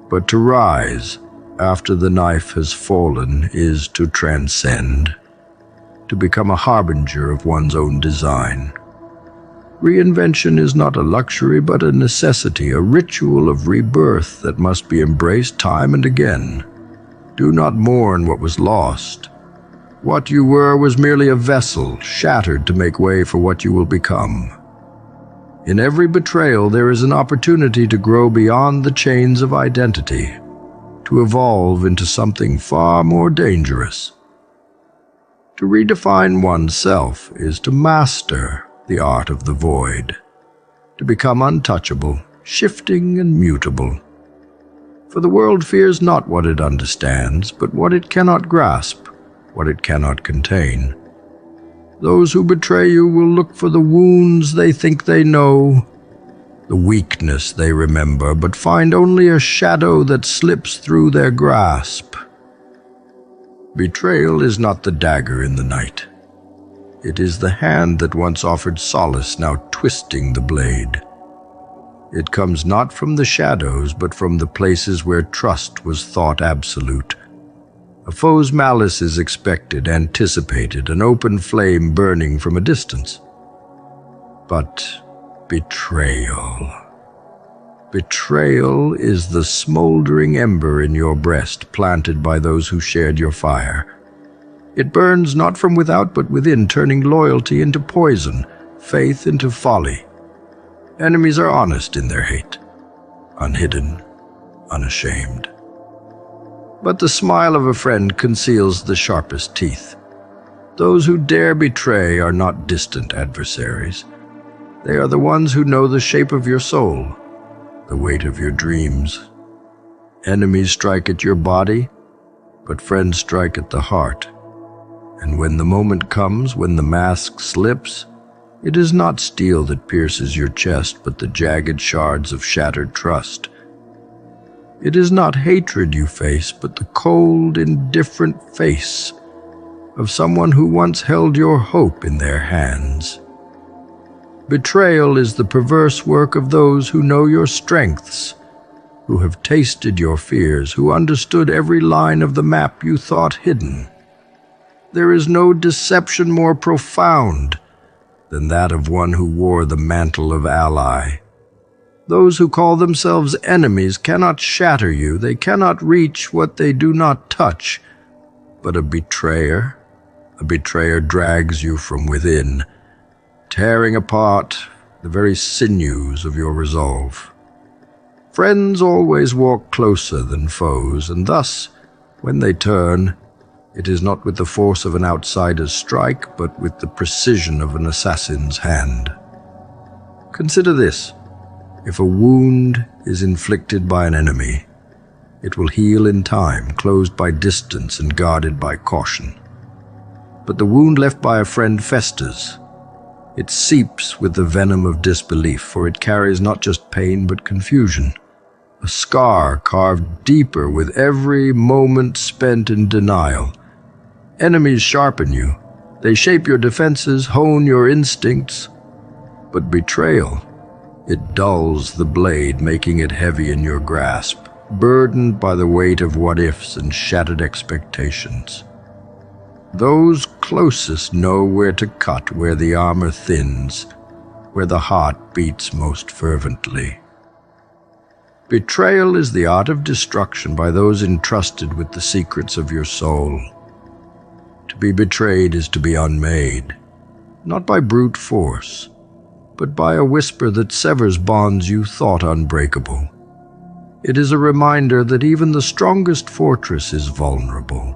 But to rise after the knife has fallen is to transcend, to become a harbinger of one's own design. Reinvention is not a luxury, but a necessity, a ritual of rebirth that must be embraced time and again. Do not mourn what was lost. What you were was merely a vessel, shattered to make way for what you will become. In every betrayal, there is an opportunity to grow beyond the chains of identity, to evolve into something far more dangerous. To redefine oneself is to master the art of the void, to become untouchable, shifting and mutable. For the world fears not what it understands, but what it cannot grasp, what it cannot contain. Those who betray you will look for the wounds they think they know, the weakness they remember, but find only a shadow that slips through their grasp. Betrayal is not the dagger in the night. It is the hand that once offered solace, now twisting the blade. It comes not from the shadows, but from the places where trust was thought absolute. A foe's malice is expected, anticipated, an open flame burning from a distance. But betrayal. Betrayal is the smoldering ember in your breast, planted by those who shared your fire. It burns not from without but within, turning loyalty into poison, faith into folly. Enemies are honest in their hate, unhidden, unashamed. But the smile of a friend conceals the sharpest teeth. Those who dare betray are not distant adversaries. They are the ones who know the shape of your soul, the weight of your dreams. Enemies strike at your body, but friends strike at the heart. And when the moment comes, when the mask slips, it is not steel that pierces your chest, but the jagged shards of shattered trust. It is not hatred you face, but the cold, indifferent face of someone who once held your hope in their hands. Betrayal is the perverse work of those who know your strengths, who have tasted your fears, who understood every line of the map you thought hidden. There is no deception more profound than that of one who wore the mantle of ally. Those who call themselves enemies cannot shatter you, they cannot reach what they do not touch. But a betrayer drags you from within, tearing apart the very sinews of your resolve. Friends always walk closer than foes, and thus, when they turn, it is not with the force of an outsider's strike, but with the precision of an assassin's hand. Consider this. If a wound is inflicted by an enemy, it will heal in time, closed by distance and guarded by caution. But the wound left by a friend festers. It seeps with the venom of disbelief, for it carries not just pain but confusion. A scar carved deeper with every moment spent in denial. Enemies sharpen you. They shape your defenses, hone your instincts. But betrayal, it dulls the blade, making it heavy in your grasp, burdened by the weight of what-ifs and shattered expectations. Those closest know where to cut, where the armor thins, where the heart beats most fervently. Betrayal is the art of destruction by those entrusted with the secrets of your soul. To be betrayed is to be unmade, not by brute force, but by a whisper that severs bonds you thought unbreakable. It is a reminder that even the strongest fortress is vulnerable,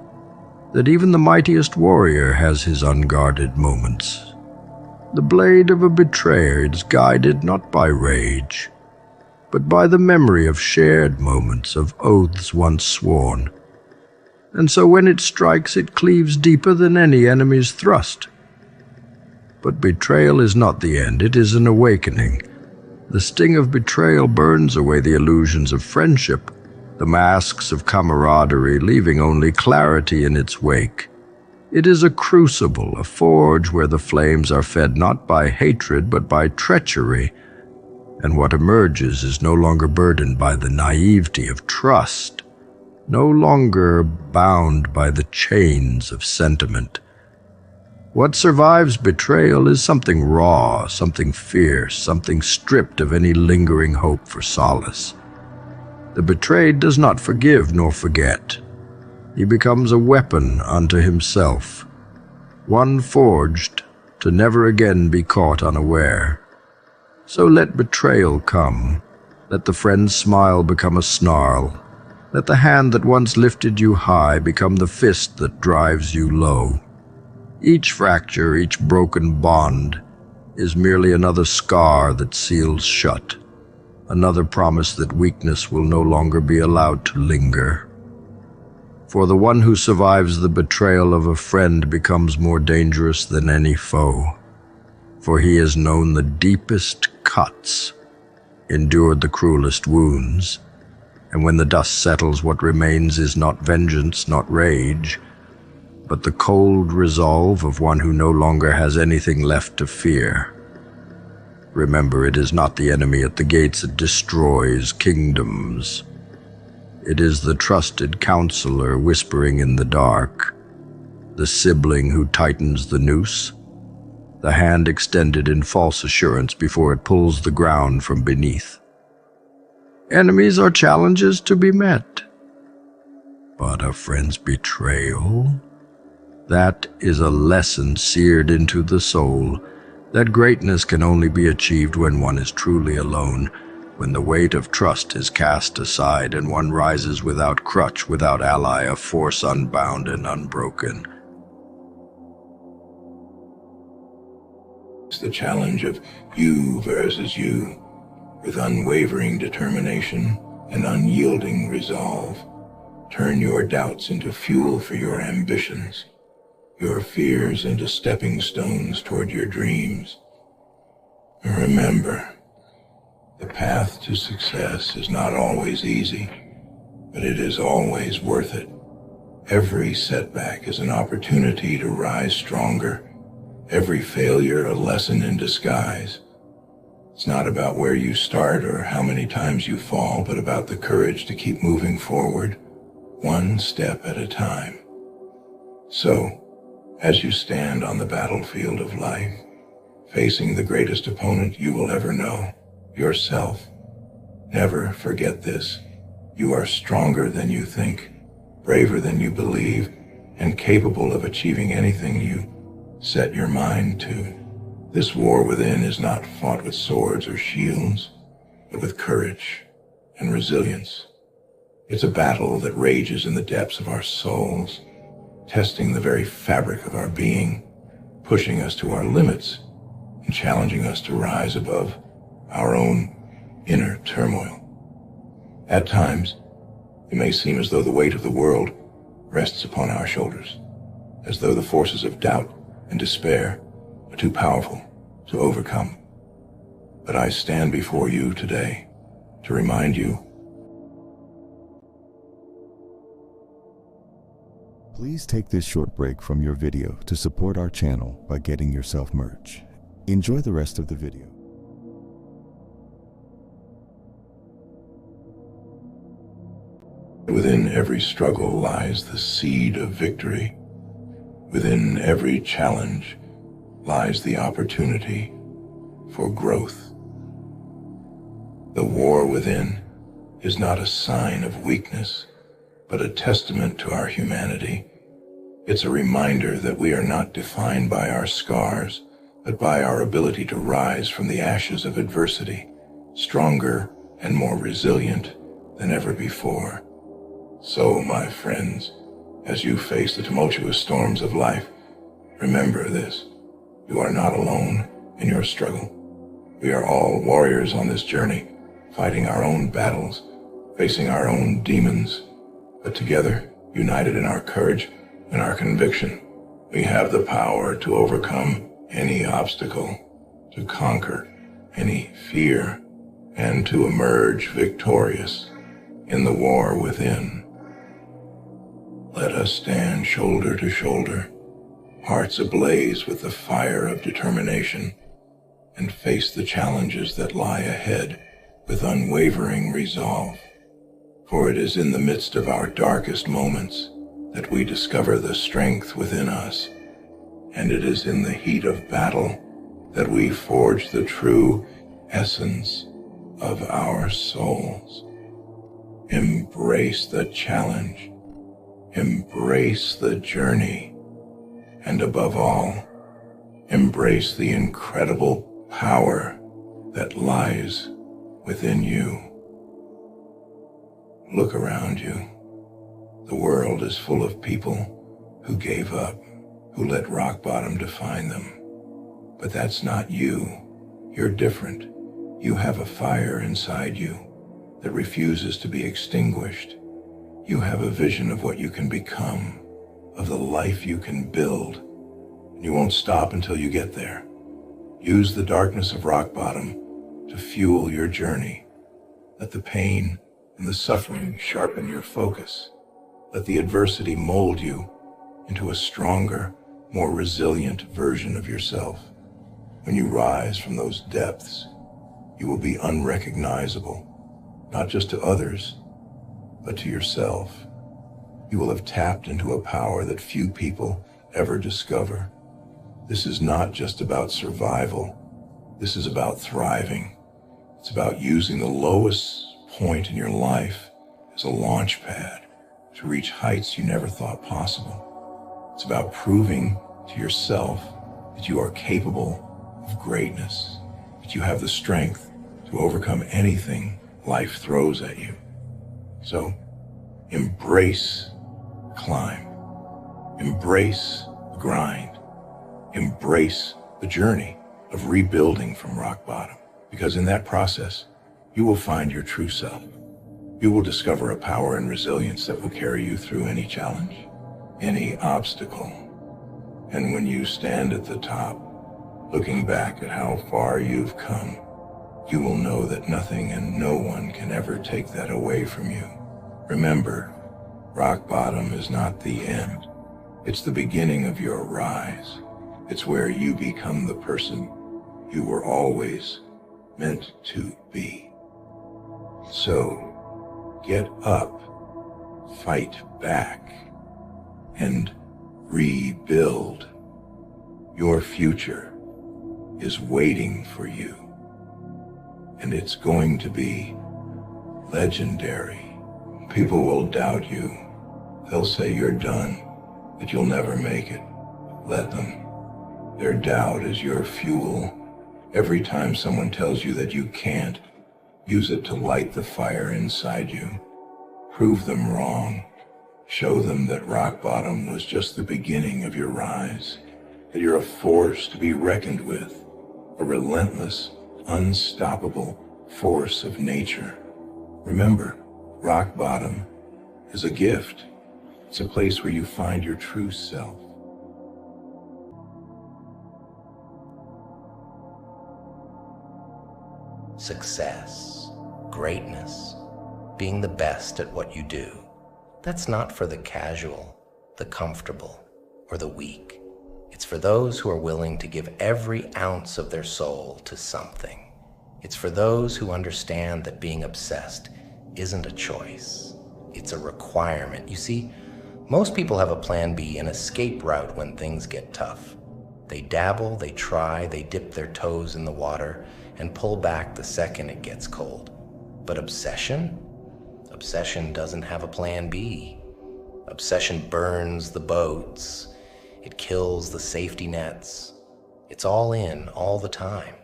that even the mightiest warrior has his unguarded moments. The blade of a betrayer is guided not by rage, but by the memory of shared moments, of oaths once sworn. And so when it strikes, it cleaves deeper than any enemy's thrust. But betrayal is not the end, it is an awakening. The sting of betrayal burns away the illusions of friendship, the masks of camaraderie, leaving only clarity in its wake. It is a crucible, a forge where the flames are fed not by hatred but by treachery, and what emerges is no longer burdened by the naivety of trust, no longer bound by the chains of sentiment. What survives betrayal is something raw, something fierce, something stripped of any lingering hope for solace. The betrayed does not forgive nor forget. He becomes a weapon unto himself, one forged to never again be caught unaware. So let betrayal come, let the friend's smile become a snarl, let the hand that once lifted you high become the fist that drives you low. Each fracture, each broken bond, is merely another scar that seals shut, another promise that weakness will no longer be allowed to linger. For the one who survives the betrayal of a friend becomes more dangerous than any foe, for he has known the deepest cuts, endured the cruelest wounds, and when the dust settles, what remains is not vengeance, not rage, but the cold resolve of one who no longer has anything left to fear. Remember, it is not the enemy at the gates that destroys kingdoms. It is the trusted counselor whispering in the dark, the sibling who tightens the noose, the hand extended in false assurance before it pulls the ground from beneath. Enemies are challenges to be met, but a friend's betrayal, that is a lesson seared into the soul, that greatness can only be achieved when one is truly alone, when the weight of trust is cast aside and one rises without crutch, without ally, a force unbound and unbroken. It's the challenge of you versus you, with unwavering determination and unyielding resolve. Turn your doubts into fuel for your ambitions, your fears into stepping stones toward your dreams. Remember, the path to success is not always easy, but it is always worth it. Every setback is an opportunity to rise stronger, every failure a lesson in disguise. It's not about where you start or how many times you fall, but about the courage to keep moving forward, one step at a time. So, as you stand on the battlefield of life, facing the greatest opponent you will ever know, yourself, never forget this. You are stronger than you think, braver than you believe, and capable of achieving anything you set your mind to. This war within is not fought with swords or shields, but with courage and resilience. It's a battle that rages in the depths of our souls, testing the very fabric of our being, pushing us to our limits, and challenging us to rise above our own inner turmoil. At times, it may seem as though the weight of the world rests upon our shoulders, as though the forces of doubt and despair are too powerful to overcome. But I stand before you today to remind you. Please take this short break from your video to support our channel by getting yourself merch. Enjoy the rest of the video. Within every struggle lies the seed of victory. Within every challenge lies the opportunity for growth. The war within is not a sign of weakness, but a testament to our humanity. It's a reminder that we are not defined by our scars, but by our ability to rise from the ashes of adversity, stronger and more resilient than ever before. So, my friends, As you face the tumultuous storms of life, remember this: you are not alone in your struggle. We are all warriors on this journey, fighting our own battles, facing our own demons, but together, united in our courage and our conviction, we have the power to overcome any obstacle, to conquer any fear, and to emerge victorious in the war within. Let us stand shoulder to shoulder, hearts ablaze with the fire of determination, and face the challenges that lie ahead with unwavering resolve. For it is in the midst of our darkest moments that we discover the strength within us, and it is in the heat of battle that we forge the true essence of our souls. Embrace the challenge, embrace the journey, and above all, embrace the incredible power that lies within you. Look around you. The world is full of people who gave up, who let rock bottom define them. But that's not you. You're different. You have a fire inside you that refuses to be extinguished. You have a vision of what you can become, of the life you can build. And you won't stop until you get there. Use the darkness of rock bottom to fuel your journey. Let the pain and the suffering sharpen your focus. Let the adversity mold you into a stronger, more resilient version of yourself. When you rise from those depths, you will be unrecognizable, not just to others, but to yourself. You will have tapped into a power that few people ever discover. This is not just about survival. This is about thriving. It's about using the lowest point in your life as a launch pad to reach heights you never thought possible. It's about proving to yourself that you are capable of greatness, that you have the strength to overcome anything life throws at you. So, embrace the climb, embrace the grind, embrace the journey of rebuilding from rock bottom, because in that process, you will find your true self. You will discover a power and resilience that will carry you through any challenge, any obstacle. And when you stand at the top, looking back at how far you've come, you will know that nothing and no one can ever take that away from you. Remember, rock bottom is not the end. It's the beginning of your rise. It's where you become the person you were always meant to be. So, get up, fight back, and rebuild. Your future is waiting for you, and it's going to be legendary. People will doubt you. They'll say you're done, that you'll never make it. Let them. Their doubt is your fuel. Every time someone tells you that you can't, use it to light the fire inside you. Prove them wrong. Show them that rock bottom was just the beginning of your rise, that you're a force to be reckoned with, a relentless, unstoppable force of nature. Remember, rock bottom is a gift. It's a place where you find your true self. Success, greatness, being the best at what you do. That's not for the casual, the comfortable, or the weak. It's for those who are willing to give every ounce of their soul to something. It's for those who understand that being obsessed isn't a choice. It's a requirement. You see, most people have a plan B, an escape route when things get tough. They dabble, they try, they dip their toes in the water, and pull back the second it gets cold. But obsession? Obsession doesn't have a plan B. Obsession burns the boats. It kills the safety nets. It's all in, all the time.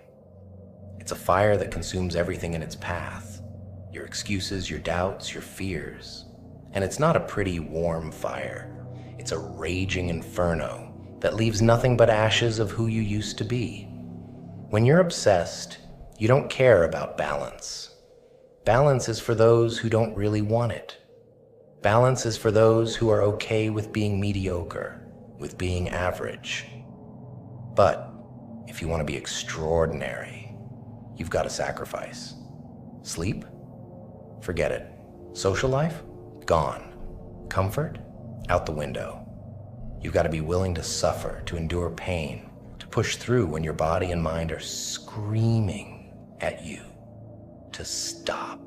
It's a fire that consumes everything in its path. Your excuses, your doubts, your fears. And it's not a pretty, warm fire. It's a raging inferno that leaves nothing but ashes of who you used to be. When you're obsessed, you don't care about balance. Balance is for those who don't really want it. Balance is for those who are okay with being mediocre, with being average. But if you want to be extraordinary, you've got to sacrifice. Sleep? Forget it. Social life? Gone. Comfort? Out the window. You've got to be willing to suffer, to endure pain, to push through when your body and mind are screaming at you to stop.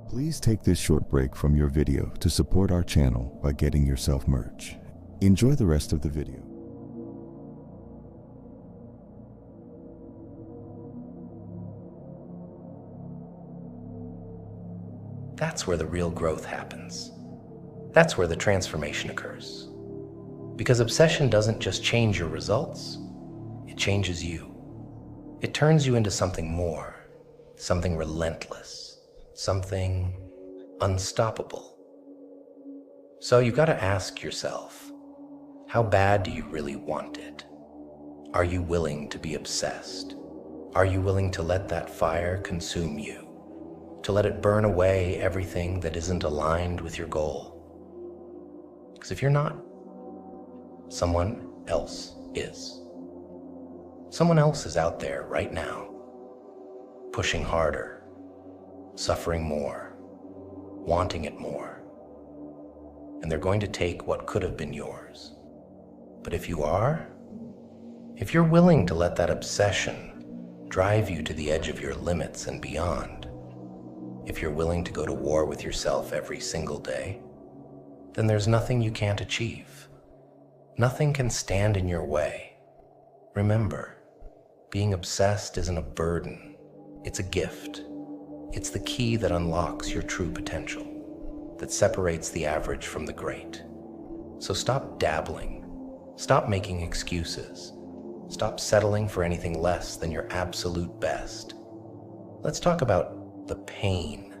Please take this short break from your video to support our channel by getting yourself merch. Enjoy the rest of the video. That's where the real growth happens. That's where the transformation occurs. Because obsession doesn't just change your results, it changes you. It turns you into something more, something relentless, something unstoppable. So you've got to ask yourself, how bad do you really want it? Are you willing to be obsessed? Are you willing to let that fire consume you? To let it burn away everything that isn't aligned with your goal? Because if you're not, someone else is. Someone else is out there right now, pushing harder, suffering more, wanting it more. And they're going to take what could have been yours. But if you are, if you're willing to let that obsession drive you to the edge of your limits and beyond, if you're willing to go to war with yourself every single day, then there's nothing you can't achieve. Nothing can stand in your way. Remember, being obsessed isn't a burden, it's a gift. It's the key that unlocks your true potential, that separates the average from the great. So stop dabbling, stop making excuses, stop settling for anything less than your absolute best. Let's talk about the pain,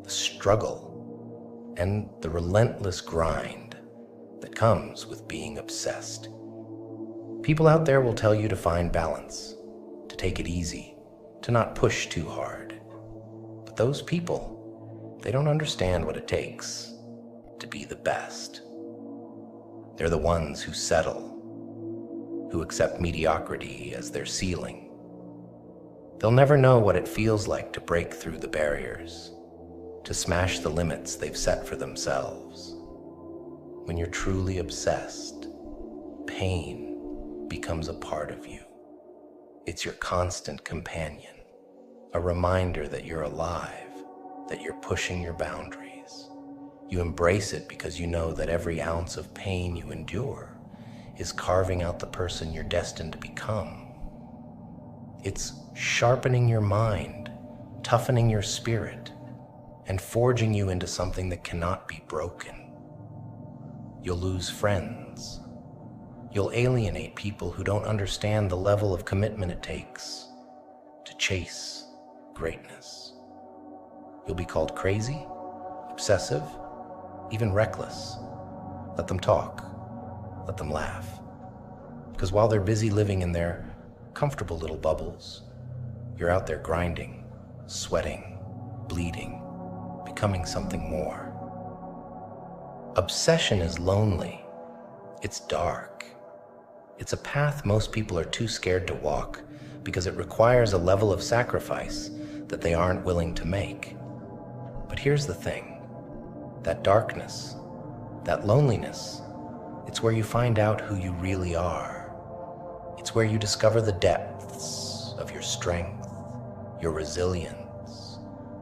the struggle, and the relentless grind that comes with being obsessed. People out there will tell you to find balance, to take it easy, to not push too hard. But those people, they don't understand what it takes to be the best. They're the ones who settle, who accept mediocrity as their ceiling. They'll never know what it feels like to break through the barriers, to smash the limits they've set for themselves. When you're truly obsessed, pain becomes a part of you. It's your constant companion, a reminder that you're alive, that you're pushing your boundaries. You embrace it because you know that every ounce of pain you endure is carving out the person you're destined to become. It's sharpening your mind, toughening your spirit, and forging you into something that cannot be broken. You'll lose friends. You'll alienate people who don't understand the level of commitment it takes to chase greatness. You'll be called crazy, obsessive, even reckless. Let them talk. Let them laugh. Because while they're busy living in their comfortable little bubbles, you're out there grinding, sweating, bleeding, becoming something more. Obsession is lonely. It's dark. It's a path most people are too scared to walk because it requires a level of sacrifice that they aren't willing to make. But here's the thing. That darkness, that loneliness, it's where you find out who you really are. It's where you discover the depths of your strength, your resilience,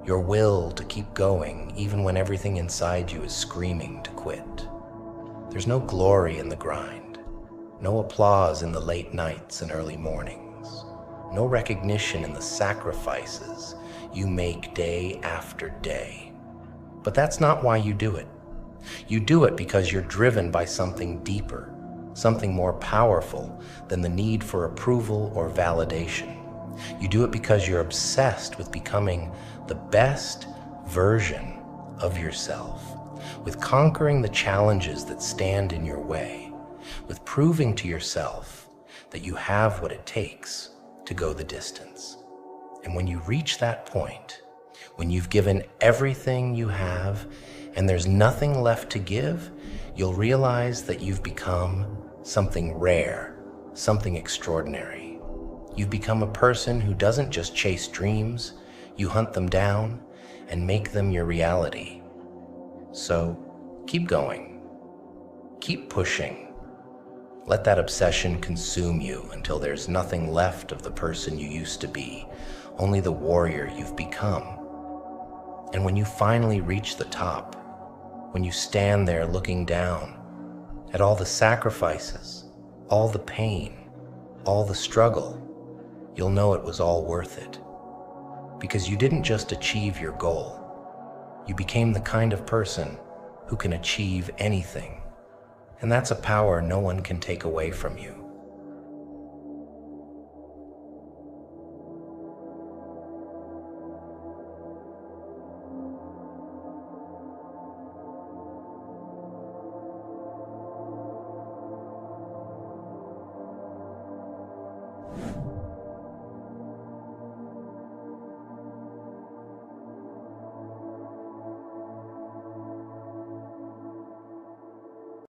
your will to keep going even when everything inside you is screaming to quit. There's no glory in the grind, no applause in the late nights and early mornings, no recognition in the sacrifices you make day after day. But that's not why you do it. You do it because you're driven by something deeper, something more powerful than the need for approval or validation. You do it because you're obsessed with becoming the best version of yourself, with conquering the challenges that stand in your way, with proving to yourself that you have what it takes to go the distance. And when you reach that point, when you've given everything you have and there's nothing left to give, you'll realize that you've become something rare, something extraordinary. You've become a person who doesn't just chase dreams, you hunt them down and make them your reality. So keep going, keep pushing. Let that obsession consume you until there's nothing left of the person you used to be, only the warrior you've become. And when you finally reach the top, when you stand there looking down at all the sacrifices, all the pain, all the struggle, you'll know it was all worth it. Because you didn't just achieve your goal, you became the kind of person who can achieve anything. And that's a power no one can take away from you.